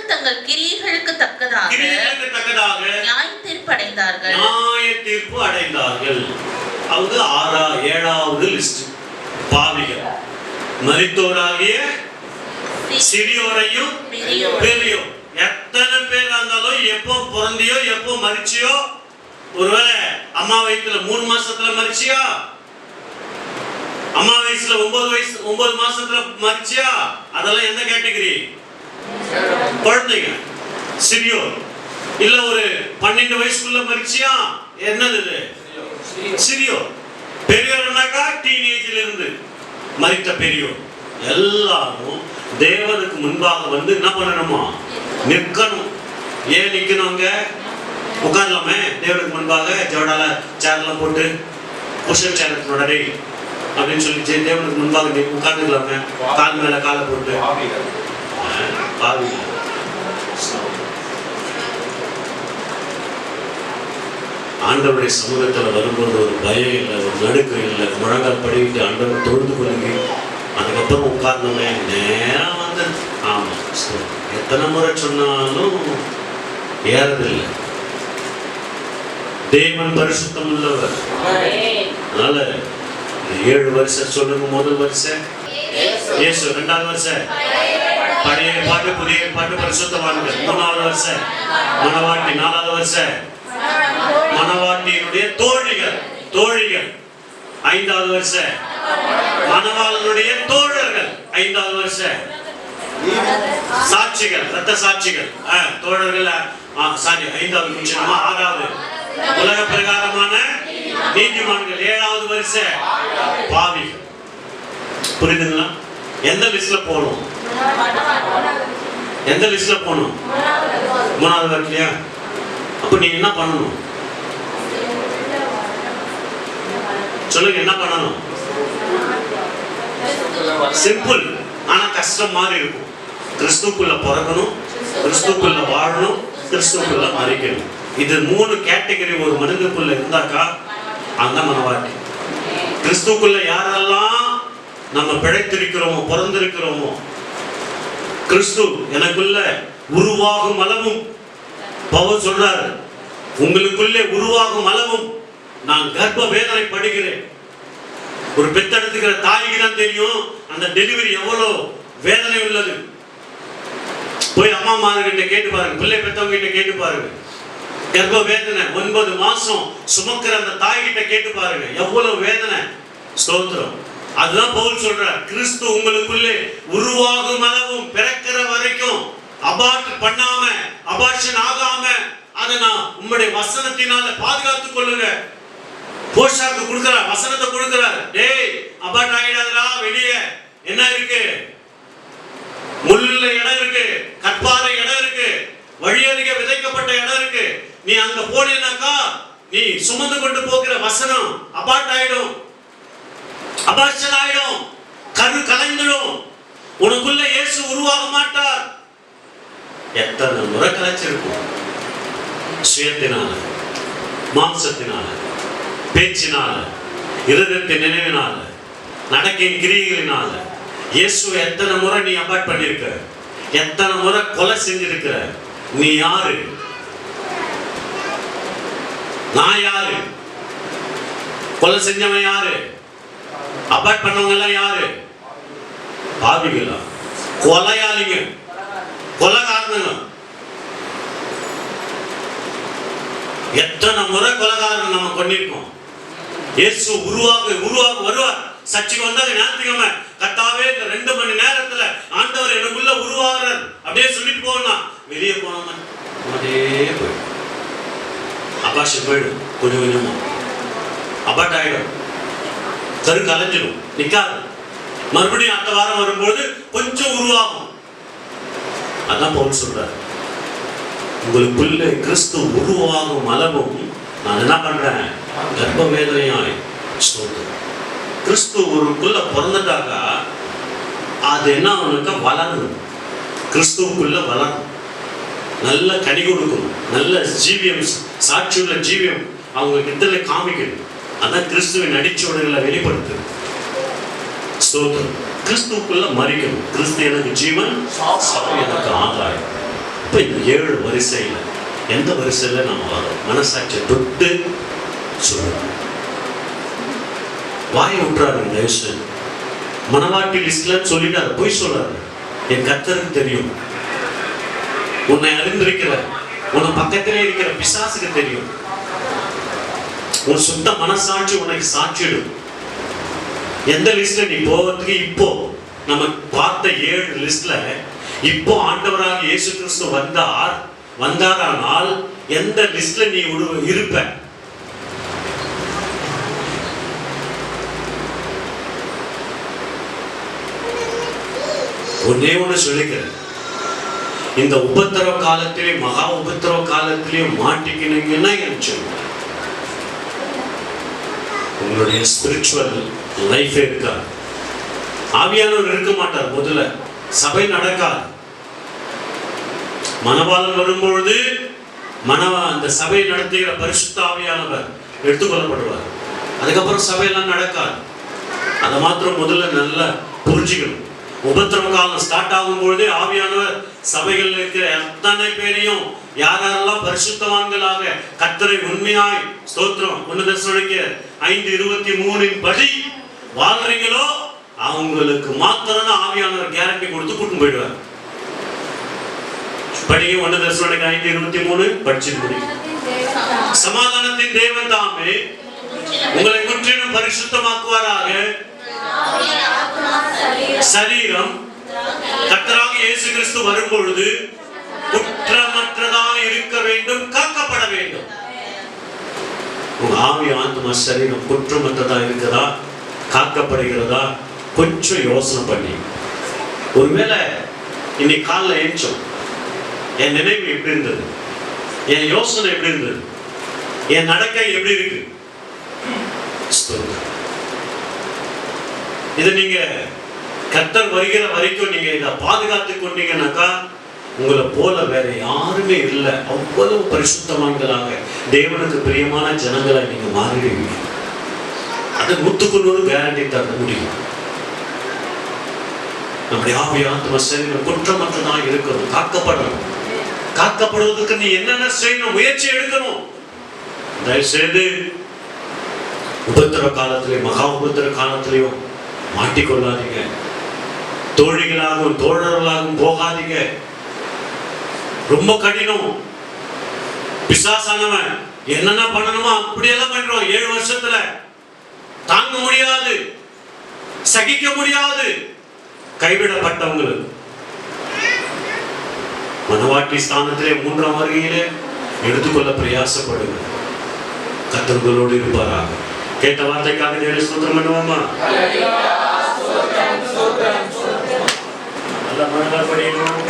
தங்கள் கிரியைகளுக்கு தக்கதாக நியாய தீர்ப்பு அடைந்தார்கள். அவங்க 7வது லிஸ்ட். பாவிகள், மரித்தோராகிய சிறியோரையும் பெரியோர். எத்தனை பேர் இருந்தாலும், எப்போ பிறந்தியோ எப்போ மரிச்சியோ, ஒருவேளை அம்மா வயிற்றுல 3 மாசத்துல மரிச்சியா, அம்மா வயசுல 9 மாசத்துல மரிச்சியா, அதெல்லாம் எந்த கேட்டகரி? குழந்தைங்க, சிறியோர். இல்ல ஒரு 12 வயசுக்குள்ள மரிச்சியா, என்னது இது? சிறியோர். பெரியோர்னாக்கா டீனேஜ்ல இருந்து மரித்த பெரியோர். எல்லாரும் தேவனுக்கு முன்பாக வந்து என்ன பண்ணணுமா? நிற்கணும். ஏன் நிக்கணுங்க? உட்காரலாமே தேவனுக்கு முன்பாக. ஜோடால சேர்லாம் போட்டு குஷன் சேரத்தினோட அப்படின்னு சொல்லி தேவனுக்கு முன்பாக உட்கார்ந்துக்கலாமே, கால் மேல காலை போட்டு. பாவிகள். ஆண்டவருடைய சமூகத்தில் வரும்போது ஒரு பயம் இல்லை, ஒரு நடுக்கம் இல்லை. முழங்கால் படிக்கிட்டு ஆண்டவர் தொழுது கொள்ளுங்க. அதுக்கப்புறம் உட்கார்ந்தோமே நேரம் வந்து ஆமாம், எத்தனை முறை சொன்னாலும் ஏறதில்லை. தேவன் பரிசுத்தம் உள்ளவர். அதனால 7 வருஷம் சொல்லுங்க. முதல் வருஷம் இயேசு, 2வது வருஷம் பழைய பாட்டு புதிய பாட்டு பரிசுத்தவான்கள், 3வது வருஷம் மனவாட்டி, 4வது வருஷம் மனவாட்டியினுடைய தோழிகள் 5வது வருஷம் மனவாளனுடைய தோழர்கள், 5வது வருஷம் சாட்சிகள், ரத்த சாட்சிகள், தோழர்கள். 5வது முடிச்சோமா? 6வது உலக பிரகாரமான நீதிமான்கள், 7வது வரிசை பாவிகள். புரியுதுங்களா? எந்த லிஸ்ட்ல போகணும்? எந்த லிஸ்ட்ல போகணும்? 3வது வரலையா? அப்ப நீங்க என்ன பண்ணணும் சொல்லுங்க, என்ன பண்ணணும்? சிம்பிள், ஆனா கஷ்டம் மாதிரி இருக்கும். கிறிஸ்துக்குள்ள பிறக்கணும், கிறிஸ்துக்குள்ள வாழணும், கிறிஸ்துக்குள்ள மறிக்கணும். இது 3 கேட்டகரி ஒரு மனிதனுக்குள்ள இருந்தாக்கா அந்த மனவாட்டி. கிறிஸ்துக்குள்ள யாரெல்லாம் நம்ம பிழைத்திருக்கிறோமோ, பிறந்திருக்கிறோமோ, கிறிஸ்து எனக்குள்ள உருவாகும் அளவும் பவுல் சொல்றாரு, உங்களுக்குள்ளே உருவாகும் அளவும் நான் கர்ப்ப வேதனை படுகிறேன். ஒரு பெத்தெடுத்துக்கிற தாய்க்கு தான் தெரியும் அந்த டெலிவரி எவ்வளவு வேதனை உள்ளது. போய் அம்மா மார்கிட்ட கேட்டு பாருங்க, பிள்ளை பெத்தவங்க கிட்ட கேட்டு பாருங்க. கர்ப்ப வேதனை 9 மாசம் சுமக்கிற அந்த தாய்கிட்ட கேட்டு பாருங்க, எவ்வளவு வேதனை. ஸ்தோத்திரம். அதுதான் பவுல் சொல்றார், கிறிஸ்து உங்களுக்குள்ளே உருவாகும் அளவும் பிறக்கிற வரைக்கும் அபார்ட் பண்ணாம, அபார்ஷன் ஆகாம அதை நான் உம்முடைய வசனத்தினால பாதுகாத்துக் கொள்ளுங்க. போஷாக்கு கொடுக்கிறார், வசனத்தை கொடுக்கிறார். டேய், அபார்ட் ஆகிடாதடா, வெளியே என்ன இருக்கு? முள்ளுல இடம் இருக்கு, கற்பாறை இடம் இருக்கு, வழியருகே விதைக்கப்பட்ட இடம் இருக்கு. நீ அங்க போனீனாக்கா நீ சுமந்து கொண்டு போகிற வசனம் அபார்ட் ஆயிடும், அபார்ஷன் ஆயிடும், கரு கலைந்துடும். உனக்குள்ள இயேசு உருவாக மாட்டார். எத்தனை முறை கலைச்சிருக்கும்? சுயத்தினால, மாம்சத்தினால, பேச்சினால, இருதயத்தின் நினைவினால, நடக்கின் கிரியைகளினால. இயேசு எத்தனை முறை நீ அபார்ட் பண்ணிருக்க, எத்தனை முறை கொலை செஞ்சிருக்க. நீ யாரு? நான் யாரு? கொலை செஞ்சவன் யாரு? அபார்ட் பண்ணவங்க எல்லாம் யாரு? பாவிகளா? கொலையாளிங்க, கொலைகாரனுங்க. எத்தனை முறை கொலைகாரன் நம்ம பண்ணிருக்கோம். இயேசு உருவாக வருவார். சர்ச்சைக்கு வந்தாங்க ஞாயிற்றுக்கிழமை, கர்த்தாவே இந்த 2 மணி நேரத்துல ஆண்டவர் எனக்குள்ள உருவாகிறார் அப்படியே சொல்லிட்டு போகணும். வெளியே போனோம்னா அப்படியே போயிடும், அபாஷன் போயிடும், கொஞ்சம் கொஞ்சமா அபார்ட் ஆயிடும், கரு கலைஞ்சிடும், நிக்காது. மறுபடியும் அடுத்த வாரம் வரும்போது கொஞ்சம் உருவாகும். அதான் பவுல் சொல்றாரு, உங்களுக்குள்ள கிறிஸ்து உருவாகும் அளவும் நான் என்ன பண்றேன்? கர்ப்ப வேதனையாய். கிறிஸ்து ஒருக்குள்ள பிறந்துட்டாக்கா அது என்ன அவனுக்கு வளரணும், கிறிஸ்துவுக்குள்ள வளரும், நல்ல கனி கொடுக்கும், நல்ல ஜீவியம், சாட்சியுள்ள ஜீவியம் அவங்க கிட்ட காமிக்கணும். அதான் கிறிஸ்துவின் அடிச்சுவடுகளை வெளிப்படுத்துது. ஸ்தோத்திரம். கிறிஸ்துவுக்குள்ள மறிக்கணும். கிறிஸ்து எனக்கு ஜீவன், எனக்கு ஆதாயம். இப்ப இந்த 7 வரிசையில எந்த வரிசையில நம்ம வரோம்? மனசாட்சியை தொட்டு சொல்லுவோம். வாயை விட்டுறாரு தயவுசு. மனவாட்டி லிஸ்ட்ல சொல்லிட்டாரு, போய் சொல்றாரு. என் கர்த்தருக்கு தெரியும், உன்னை அறிந்திருக்கிற, உன் பக்கத்திலே இருக்கிற பிசாசுக்கு தெரியும். உன் சுத்த மனசாட்சி உனக்கு சாட்சிடும். எந்த லிஸ்ட்ல நீ போவதுக்கு இப்போ நம்ம பார்த்த 7 லிஸ்ட்ல இப்போ ஆண்டவராக இயேசு கிறிஸ்து வந்தாரானால் எந்த லிஸ்ட்ல நீ இருப்ப? ஒன்னே ஒண்ணு சொல்லிக்கிறேன், இந்த உபத்திரவ காலத்திலே, மகா உபத்திரவ காலத்திலே மாட்டிக்கினீங்கன்னா எனக்கு சொல்லுங்க, உங்களுடைய ஸ்பிரிச்சுவல் லைஃப் இருக்காது. ஆவியானவர் இருக்க மாட்டார். முதல்ல சபை நடக்காது. மனவாளன் வரும்பொழுது அந்த சபை நடத்துகிற பரிசுத்த ஆவியானவர் எடுத்துக்கொள்ளப்படுவார். அதுக்கப்புறம் சபையெல்லாம் நடக்காது. அதை மாத்திரம் முதல்ல நல்லா புரிஞ்சுக்கணும். உபத்திரவ காலம் ஸ்டார்ட் ஆகும் பொழுதே ஆவியானவர் சபைகள் இருக்கிற அத்தனை பேரையும் யாரெல்லாம் பரிசுத்தவான்களாக கர்த்தரை உண்மையாய் ஸ்தோத்திரம் 1 தெசலோனிக்கேயர் 5:23 படி வாழ்றீங்களோ அவங்களுக்கு மாத்திரம் தான் ஆவியானவர் கேரண்டி கொடுத்து கூட்டிட்டு போயிடுவார். படிங்க 1 தெசலோனிக்கேயர் 5:23 படிச்சு முடிங்க. சமாதானத்தின் தேவன் தாமே உங்களை முற்றிலும் பரிசுத்தமாக்குவாராக. சரீரம் கர்த்தராகிய இயேசு கிறிஸ்து வரும்பொழுது குற்றமற்றதாக இருக்க வேண்டும், காக்கப்பட வேண்டும். உங்க ஆவி ஆத்மா சரீரம் குற்றமற்றதா இருக்குதா, காக்கப்படுகிறதா, கொஞ்சம் யோசனை பண்ணி. ஒருவேளை இன்னைக்கு காலைல எழுந்தோம், என் நினைவு எப்படி இருந்தது, என் யோசனை எப்படி இருந்தது, என் நடக்கை எப்படி இருக்கு? இதை நீங்க கர்த்தர் வருகிற வரைக்கும் நீங்க இதை பாதுகாத்து கொண்டீங்கன்னாக்கா உங்களை போல வேற யாருமே இல்லை. அவ்வளவு பரிசுத்தவான்களாக தேவனுக்கு பிரியமான ஜனங்களை நீங்க மாறிடுவீங்க. அதை 100% கேரண்டி தர முடியும். நம்முடைய ஆவி ஆத்மா சரீரம் குற்றமற்றதாக இருக்கணும், காக்கப்படணும். காக்கப்படுவதற்கு நீ என்னென்ன செய்யணும், முயற்சி எடுக்கணும். தயவுசெய்து உபத்திர காலத்திலேயும் மகா உபத்திர காலத்திலையும் மாட்டிக்கொள்ளாதீங்க. தோழிகளாகவும் தோழர்களாகவும் போகாதீங்க. ரொம்ப கடினம். பிசாசானவன் என்னென்ன பண்ணணுமோ அப்படியெல்லாம் பண்றோம். 7 வருஷத்துல தாங்க முடியாது, சகிக்க முடியாது. கைவிடப்பட்டவங்களுக்கு மனவாட்டி ஸ்தானத்திலே 3ஆம் வருகையிலே எடுத்துக்கொள்ள பிரயாசப்படுங்க. கர்த்தர்களோடு இருப்பாராக. கேட்ட வார்த்தைக்காக தேவனை ஸ்தோத்திரம் பண்ணுவோமா? நல்ல மனதால் படிக்கணும்.